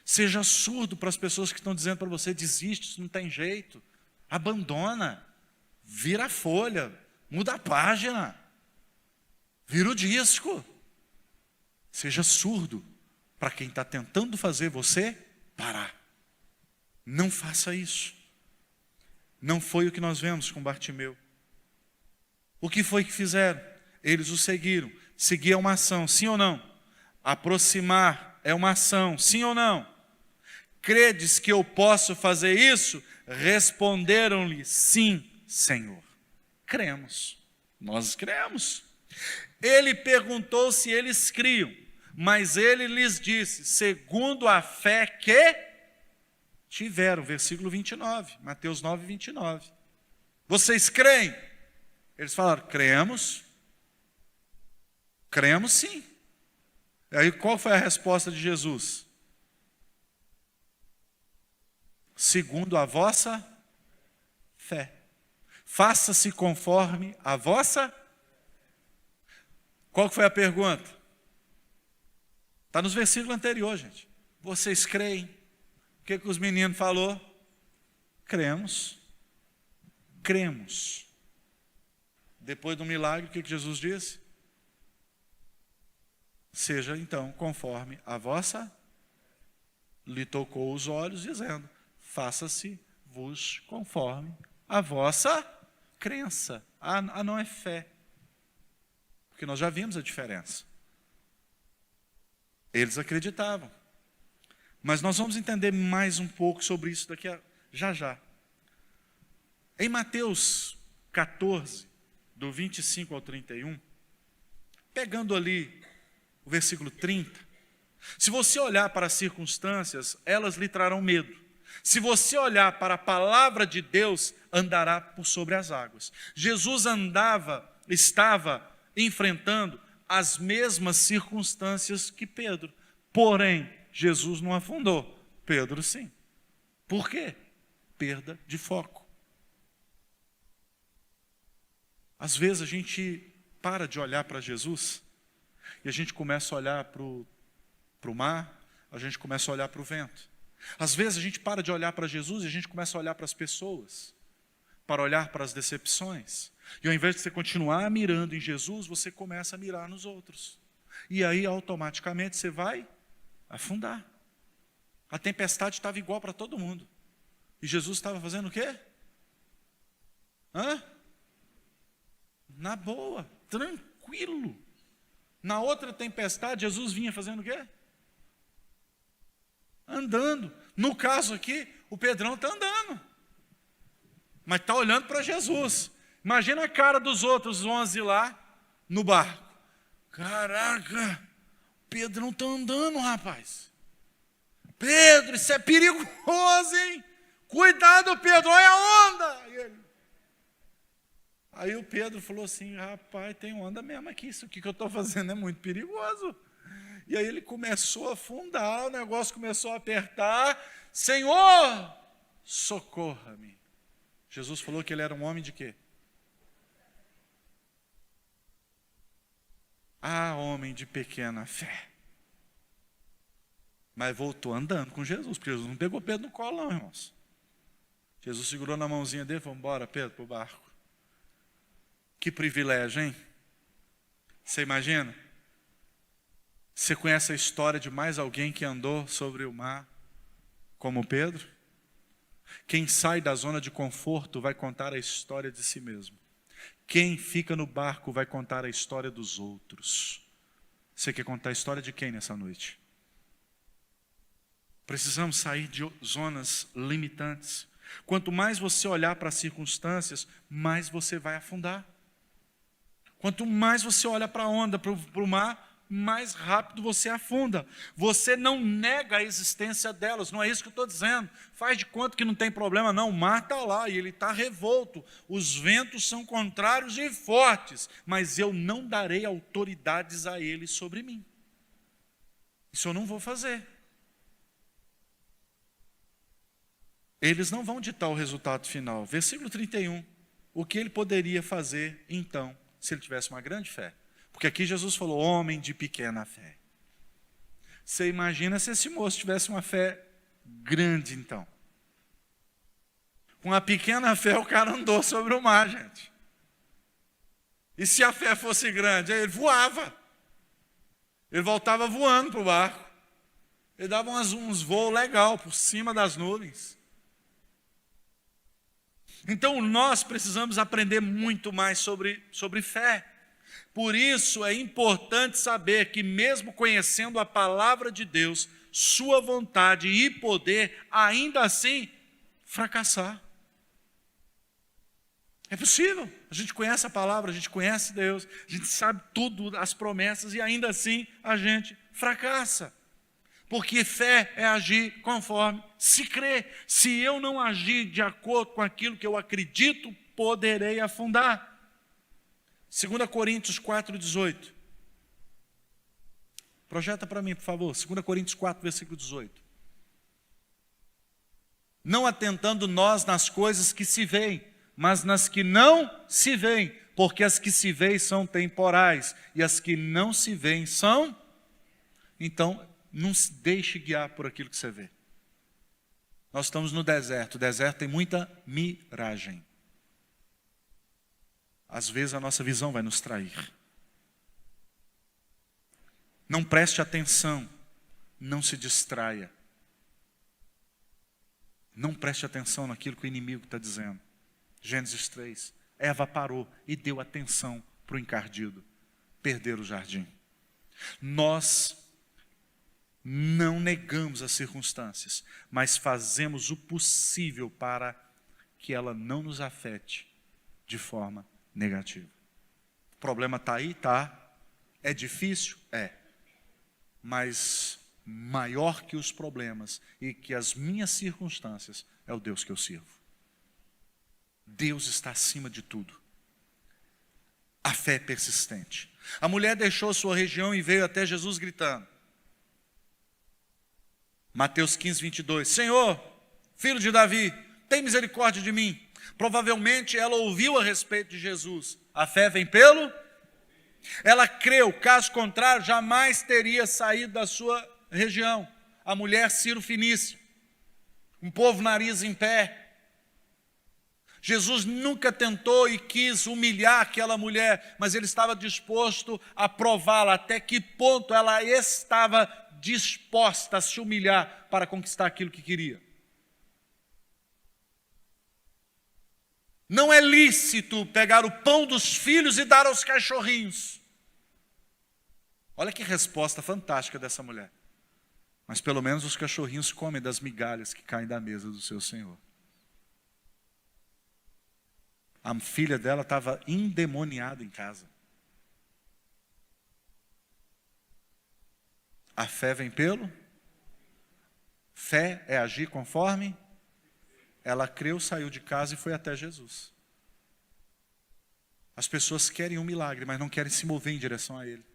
Seja surdo para as pessoas que estão dizendo para você: desiste, isso não tem jeito. Abandona. Vira a folha. Muda a página. Vira o disco. Seja surdo para quem está tentando fazer você parar. Não faça isso. Não foi o que nós vemos com Bartimeu. O que foi que fizeram? Eles o seguiram. Seguir é uma ação, sim ou não? Aproximar é uma ação, sim ou não? Credes que eu posso fazer isso? Responderam-lhe, sim, Senhor. Cremos. Nós cremos. Ele perguntou se eles criam, mas ele lhes disse, segundo a fé que tiveram. Versículo 29, Mateus 9, 29. Vocês creem? Eles falaram, cremos. Cremos sim. Aí qual foi a resposta de Jesus? Segundo a vossa fé. Faça-se conforme a vossa. Qual foi a pergunta? Está nos versículos anteriores, gente. Vocês creem? O que os meninos falaram? Cremos. Cremos. Depois do milagre, o que Jesus disse? Seja então conforme a vossa. Lhe tocou os olhos, dizendo, faça-se vos conforme a vossa crença. Não é fé. Porque nós já vimos a diferença. Eles acreditavam. Mas nós vamos entender mais um pouco sobre isso daqui a já. Em Mateus 14, do 25 ao 31, pegando ali o versículo 30, se você olhar para as circunstâncias, elas lhe trarão medo. Se você olhar para a palavra de Deus, andará por sobre as águas. Jesus estava enfrentando as mesmas circunstâncias que Pedro. Porém, Jesus não afundou. Pedro sim. Por quê? Perda de foco. Às vezes a gente para de olhar para Jesus e a gente começa a olhar para o mar, a gente começa a olhar para o vento. Às vezes a gente para de olhar para Jesus e a gente começa a olhar para as pessoas, para olhar para as decepções. E ao invés de você continuar mirando em Jesus, você começa a mirar nos outros. E aí automaticamente você vai afundar. A tempestade estava igual para todo mundo. E Jesus estava fazendo o quê? Na boa, tranquilo. Na outra tempestade, Jesus vinha fazendo o quê? Andando. No caso aqui, o Pedrão está andando. Mas está olhando para Jesus. Imagina a cara dos outros 11 lá no barco. Caraca, o Pedrão está andando, rapaz. Pedro, isso é perigoso, hein? Cuidado, Pedro, olha a onda. Aí o Pedro falou assim, rapaz, tem onda mesmo aqui, isso aqui que eu estou fazendo é muito perigoso. E aí ele começou a afundar, o negócio começou a apertar. Senhor, socorra-me. Jesus falou que ele era um homem de quê? Homem de pequena fé. Mas voltou andando com Jesus, porque Jesus não pegou Pedro no colo não, irmãos. Jesus segurou na mãozinha dele e falou, bora Pedro, para o barco. Que privilégio, hein? Você imagina? Você conhece a história de mais alguém que andou sobre o mar como Pedro? Quem sai da zona de conforto vai contar a história de si mesmo. Quem fica no barco vai contar a história dos outros. Você quer contar a história de quem nessa noite? Precisamos sair de zonas limitantes. Quanto mais você olhar para as circunstâncias, mais você vai afundar. Quanto mais você olha para a onda, para o mar, mais rápido você afunda. Você não nega a existência delas, não é isso que eu estou dizendo. Faz de conta que não tem problema, não. O mar está lá e ele está revolto. Os ventos são contrários e fortes, mas eu não darei autoridades a eles sobre mim. Isso eu não vou fazer. Eles não vão ditar o resultado final. Versículo 31. O que ele poderia fazer, então, se ele tivesse uma grande fé? Porque aqui Jesus falou, homem de pequena fé. Você imagina se esse moço tivesse uma fé grande, então. Com a pequena fé, o cara andou sobre o mar, gente. E se a fé fosse grande, aí ele voava. Ele voltava voando para o barco. Ele dava uns voos legais por cima das nuvens. Então nós precisamos aprender muito mais sobre fé. Por isso é importante saber que mesmo conhecendo a palavra de Deus, sua vontade e poder, ainda assim fracassar. É possível, a gente conhece a palavra, a gente conhece Deus, a gente sabe tudo, as promessas, e ainda assim a gente fracassa. Porque fé é agir conforme se crê. Se eu não agir de acordo com aquilo que eu acredito, poderei afundar. 2 Coríntios 4,18. Projeta para mim, por favor. 2 Coríntios 4, versículo 18. Não atentando nós nas coisas que se veem, mas nas que não se veem, porque as que se veem são temporais, e as que não se veem são... Então, não se deixe guiar por aquilo que você vê. Nós estamos no deserto. O deserto tem muita miragem. Às vezes a nossa visão vai nos trair. Não preste atenção. Não se distraia. Não preste atenção naquilo que o inimigo está dizendo. Gênesis 3. Eva parou e deu atenção para o encardido. Perder o jardim. Nós não negamos as circunstâncias, mas fazemos o possível para que ela não nos afete de forma negativa. O problema está aí? Está. É difícil? É. Mas maior que os problemas e que as minhas circunstâncias é o Deus que eu sirvo. Deus está acima de tudo. A fé é persistente. A mulher deixou sua região e veio até Jesus gritando. Mateus 15, 22. Senhor, filho de Davi, tem misericórdia de mim. Provavelmente ela ouviu a respeito de Jesus. A fé vem pelo? Ela creu, caso contrário, jamais teria saído da sua região. A mulher Ciro Fenício, um povo nariz em pé. Jesus nunca tentou e quis humilhar aquela mulher, mas ele estava disposto a prová-la. Até que ponto ela estava disposta a se humilhar para conquistar aquilo que queria. Não é lícito pegar o pão dos filhos e dar aos cachorrinhos. Olha que resposta fantástica dessa mulher. Mas pelo menos os cachorrinhos comem das migalhas que caem da mesa do seu Senhor. A filha dela estava endemoniada em casa. A fé vem pelo? Fé é agir conforme? Ela creu, saiu de casa e foi até Jesus. As pessoas querem um milagre, mas não querem se mover em direção a ele.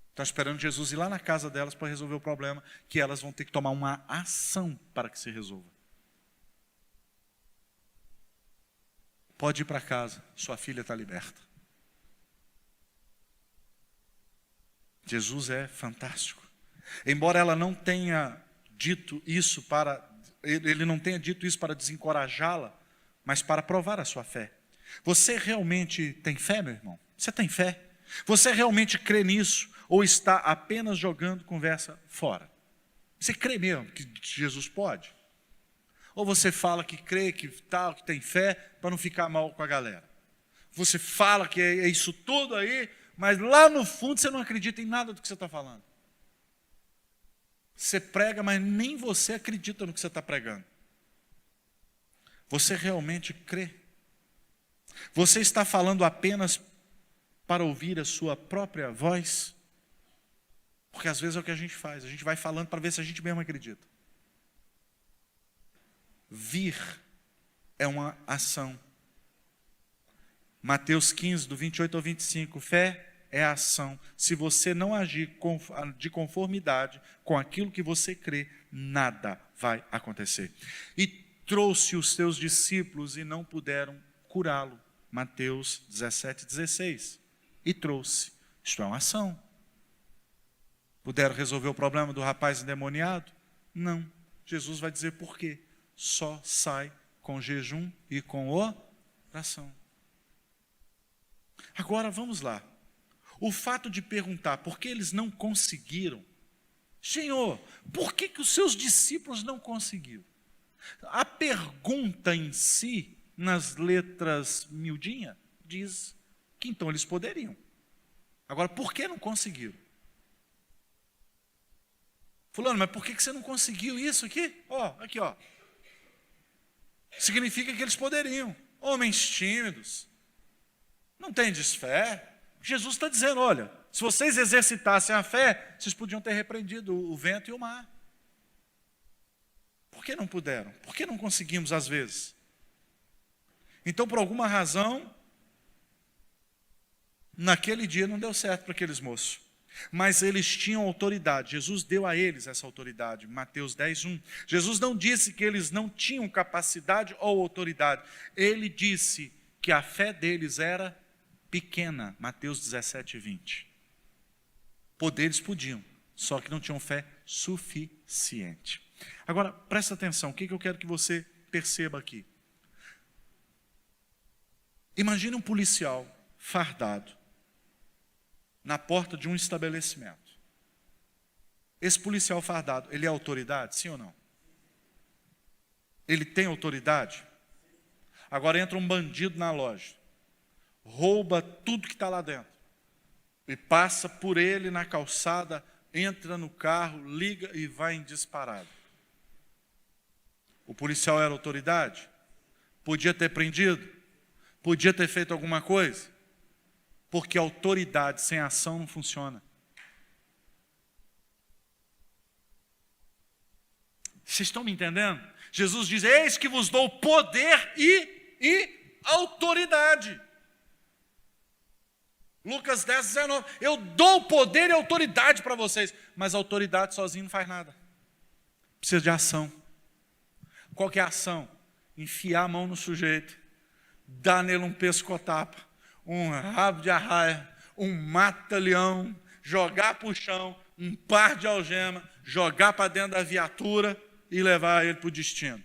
Estão esperando Jesus ir lá na casa delas para resolver o problema, que elas vão ter que tomar uma ação para que se resolva. Pode ir para casa, sua filha está liberta. Jesus é fantástico. Embora ela não tenha dito isso ele não tenha dito isso para desencorajá-la, mas para provar a sua fé. Você realmente tem fé, meu irmão? Você tem fé? Você realmente crê nisso? Ou está apenas jogando conversa fora? Você crê mesmo que Jesus pode? Ou você fala que crê, que tal, que tem fé, para não ficar mal com a galera? Você fala que é isso tudo aí, mas lá no fundo você não acredita em nada do que você está falando. Você prega, mas nem você acredita no que você está pregando. Você realmente crê? Você está falando apenas para ouvir a sua própria voz? Porque às vezes é o que a gente faz. A gente vai falando para ver se a gente mesmo acredita. Vir é uma ação. Mateus 15, do 28 ao 25. Fé é a ação. Se você não agir de conformidade com aquilo que você crê, nada vai acontecer. E trouxe os seus discípulos e não puderam curá-lo. Mateus 17, 16. E trouxe. Isto é uma ação. Puderam resolver o problema do rapaz endemoniado? Não. Jesus vai dizer por quê. Só sai com jejum e com oração. Agora vamos lá. O fato de perguntar por que eles não conseguiram. Senhor, por que os seus discípulos não conseguiram? A pergunta em si nas letras miudinha, diz que então eles poderiam. Agora, por que não conseguiram? Fulano, mas por que você não conseguiu isso aqui? Aqui. Significa que eles poderiam. Homens tímidos, não tendes fé. Jesus está dizendo, olha, se vocês exercitassem a fé, vocês podiam ter repreendido o vento e o mar. Por que não puderam? Por que não conseguimos às vezes? Então, por alguma razão, naquele dia não deu certo para aqueles moços. Mas eles tinham autoridade. Jesus deu a eles essa autoridade. Mateus 10:1. Jesus não disse que eles não tinham capacidade ou autoridade. Ele disse que a fé deles era pequena. Mateus 17:20. Poderes podiam, só que não tinham fé suficiente. Agora, presta atenção, o que eu quero que você perceba aqui? Imagine um policial fardado na porta de um estabelecimento. Esse policial fardado, ele é autoridade, sim ou não? Ele tem autoridade? Agora entra um bandido na loja, rouba tudo que está lá dentro, e passa por ele na calçada, entra no carro, liga e vai em disparado. O policial era autoridade? Podia ter prendido? Podia ter feito alguma coisa? Porque autoridade sem ação não funciona. Vocês estão me entendendo? Jesus diz, eis que vos dou poder e autoridade. Lucas 10:19, eu dou poder e autoridade para vocês, mas a autoridade sozinha não faz nada. Precisa de ação. Qual que é a ação? Enfiar a mão no sujeito, dar nele um pescotapa, um rabo de arraia, um mata-leão, jogar para o chão, um par de algema, jogar para dentro da viatura e levar ele para o destino.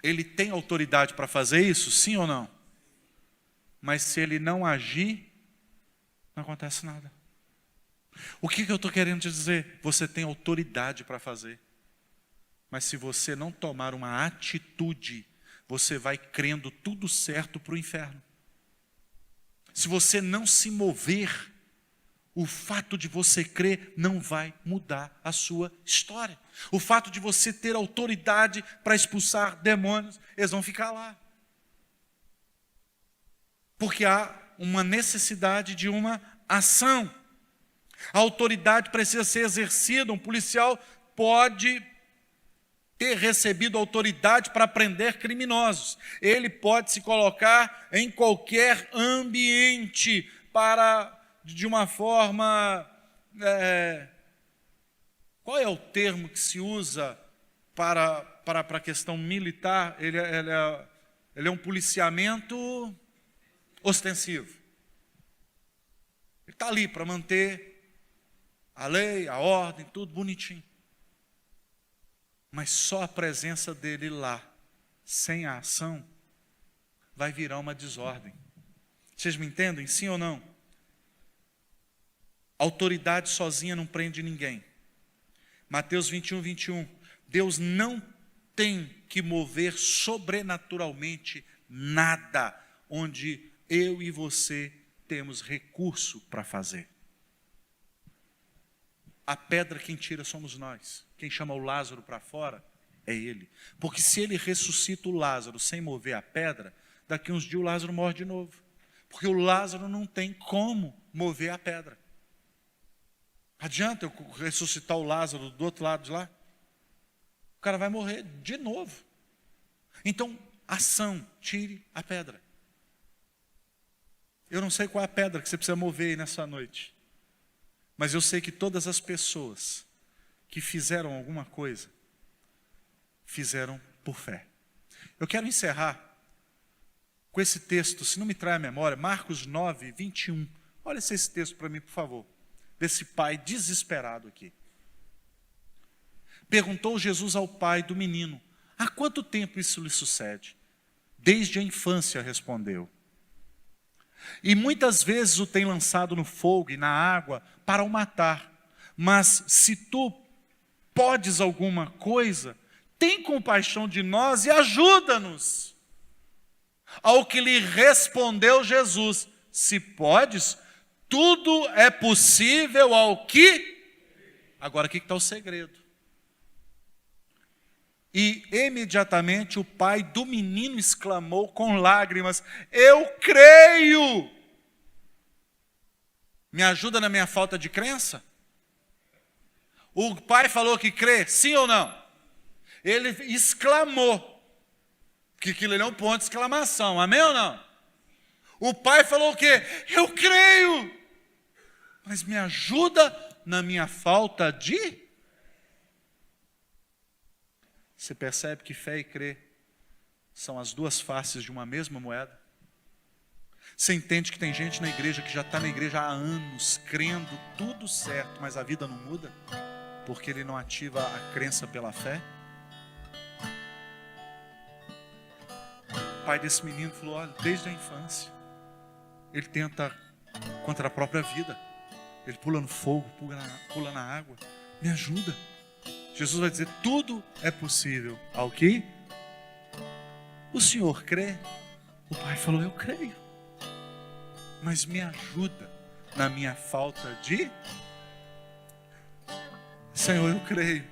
Ele tem autoridade para fazer isso, sim ou não? Mas se ele não agir, não acontece nada. O que eu estou querendo te dizer? Você tem autoridade para fazer. Mas se você não tomar uma atitude, você vai crendo tudo certo para o inferno. Se você não se mover, o fato de você crer não vai mudar a sua história. O fato de você ter autoridade para expulsar demônios, eles vão ficar lá. Porque há uma necessidade de uma ação. A autoridade precisa ser exercida. Um policial pode ter recebido autoridade para prender criminosos. Ele pode se colocar em qualquer ambiente para, de uma forma... qual é o termo que se usa para a questão militar? Ele é um policiamento ostensivo. Ele está ali para manter a lei, a ordem, tudo bonitinho. Mas só a presença dele lá, sem a ação, vai virar uma desordem. Vocês me entendem, sim ou não? Autoridade sozinha não prende ninguém. Mateus 21:21. Deus não tem que mover sobrenaturalmente nada onde eu e você temos recurso para fazer. A pedra quem tira somos nós. Quem chama o Lázaro para fora é ele. Porque se ele ressuscita o Lázaro sem mover a pedra, daqui uns dias o Lázaro morre de novo. Porque o Lázaro não tem como mover a pedra. Adianta eu ressuscitar o Lázaro do outro lado de lá? O cara vai morrer de novo. Então, ação, tire a pedra. Eu não sei qual é a pedra que você precisa mover aí nessa noite. Mas eu sei que todas as pessoas que fizeram alguma coisa, fizeram por fé. Eu quero encerrar com esse texto, se não me trai a memória, Marcos 9:21. Olha esse texto para mim, por favor. Desse pai desesperado aqui. Perguntou Jesus ao pai do menino, há quanto tempo isso lhe sucede? Desde a infância, respondeu. E muitas vezes o tem lançado no fogo e na água para o matar. Mas se tu podes alguma coisa, tem compaixão de nós e ajuda-nos. Ao que lhe respondeu Jesus: se podes, tudo é possível ao que... Agora, aqui que está o segredo. E imediatamente o pai do menino exclamou com lágrimas: eu creio. Me ajuda na minha falta de crença? O pai falou que crê, sim ou não? Ele exclamou, que aquilo ali é um ponto de exclamação, amém ou não? O pai falou o quê? Eu creio, mas me ajuda na minha falta de... Você percebe que fé e crer são as duas faces de uma mesma moeda? Você entende que tem gente na igreja que já está na igreja há anos, crendo tudo certo, mas a vida não muda, porque ele não ativa a crença pela fé? O pai desse menino falou: olha, desde a infância, ele tenta contra a própria vida. Ele pula no fogo, pula na água. Me ajuda. Jesus vai dizer: tudo é possível ao que? O Senhor crê? O pai falou: eu creio, mas me ajuda na minha falta de... Senhor, eu creio,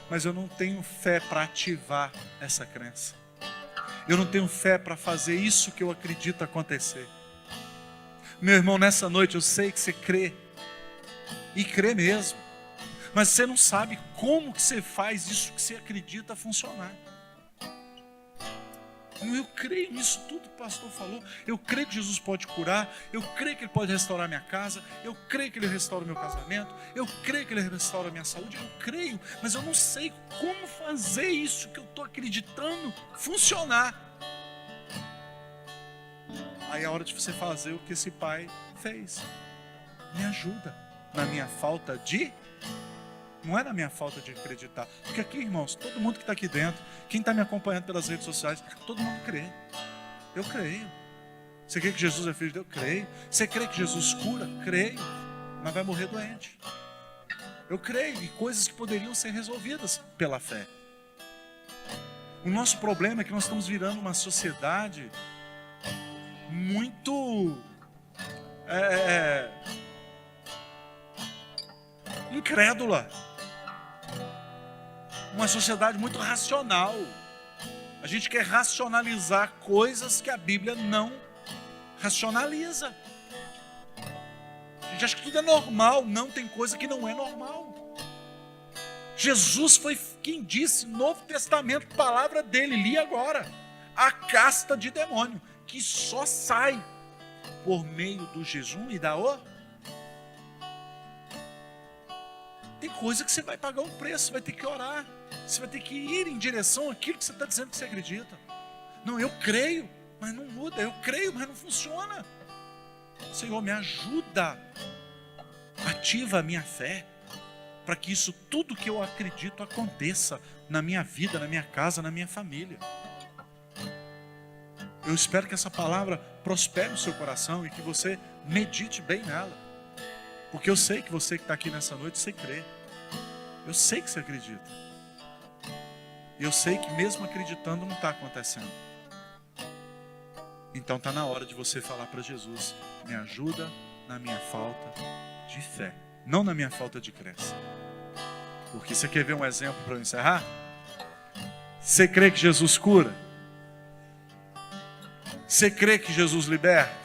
mas eu não tenho fé para ativar essa crença. Eu não tenho fé para fazer isso que eu acredito acontecer. Meu irmão, nessa noite eu sei que você crê, e crê mesmo, mas você não sabe como que você faz isso que você acredita funcionar. Eu creio nisso tudo que o pastor falou. Eu creio que Jesus pode curar. Eu creio que Ele pode restaurar minha casa. Eu creio que Ele restaura o meu casamento. Eu creio que Ele restaura a minha saúde. Eu creio, mas eu não sei como fazer isso que eu estou acreditando funcionar. Aí é a hora de você fazer o que esse pai fez. Me ajuda na minha falta de... Não é na minha falta de acreditar. Porque aqui, irmãos, todo mundo que está aqui dentro, quem está me acompanhando pelas redes sociais, todo mundo crê. Eu creio. Você crê que Jesus é filho de Deus? Eu creio. Você crê que Jesus cura? Creio. Mas vai morrer doente. Eu creio. E coisas que poderiam ser resolvidas pela fé. O nosso problema é que nós estamos virando uma sociedade muito... incrédula. Uma sociedade muito racional. A gente quer racionalizar coisas que a Bíblia não racionaliza. A gente acha que tudo é normal. Não, tem coisa que não é normal. Jesus foi quem disse, Novo Testamento, palavra dele, li agora: a casta de demônio, que só sai por meio do jejum e da oração. Tem coisa que você vai pagar um preço, você vai ter que orar. Você vai ter que ir em direção àquilo que você está dizendo que você acredita. Não, eu creio, mas não muda. Eu creio, mas não funciona. Senhor, me ajuda. Ativa a minha fé, para que isso tudo que eu acredito aconteça na minha vida, na minha casa, na minha família. Eu espero que essa palavra prospere no seu coração e que você medite bem nela. Porque eu sei que você que está aqui nessa noite, você crê. Eu sei que você acredita. E eu sei que mesmo acreditando não está acontecendo. Então está na hora de você falar para Jesus: me ajuda na minha falta de fé, não na minha falta de crença. Porque você quer ver um exemplo para eu encerrar? Você crê que Jesus cura? Você crê que Jesus liberta?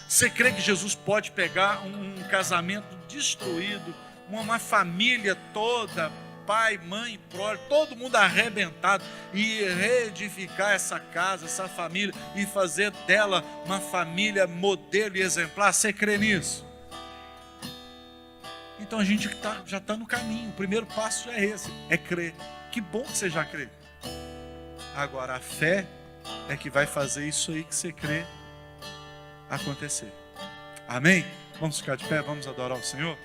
Você crê que Jesus pode pegar um casamento destruído, uma família toda, pai, mãe, prole, todo mundo arrebentado, e reedificar essa casa, essa família, e fazer dela uma família modelo e exemplar? Você crê nisso? Então a gente já está no caminho. O primeiro passo é esse, é crer. Que bom que você já crê. Agora a fé é que vai fazer isso aí que você crê acontecer. Amém? Vamos ficar de pé, vamos adorar o Senhor?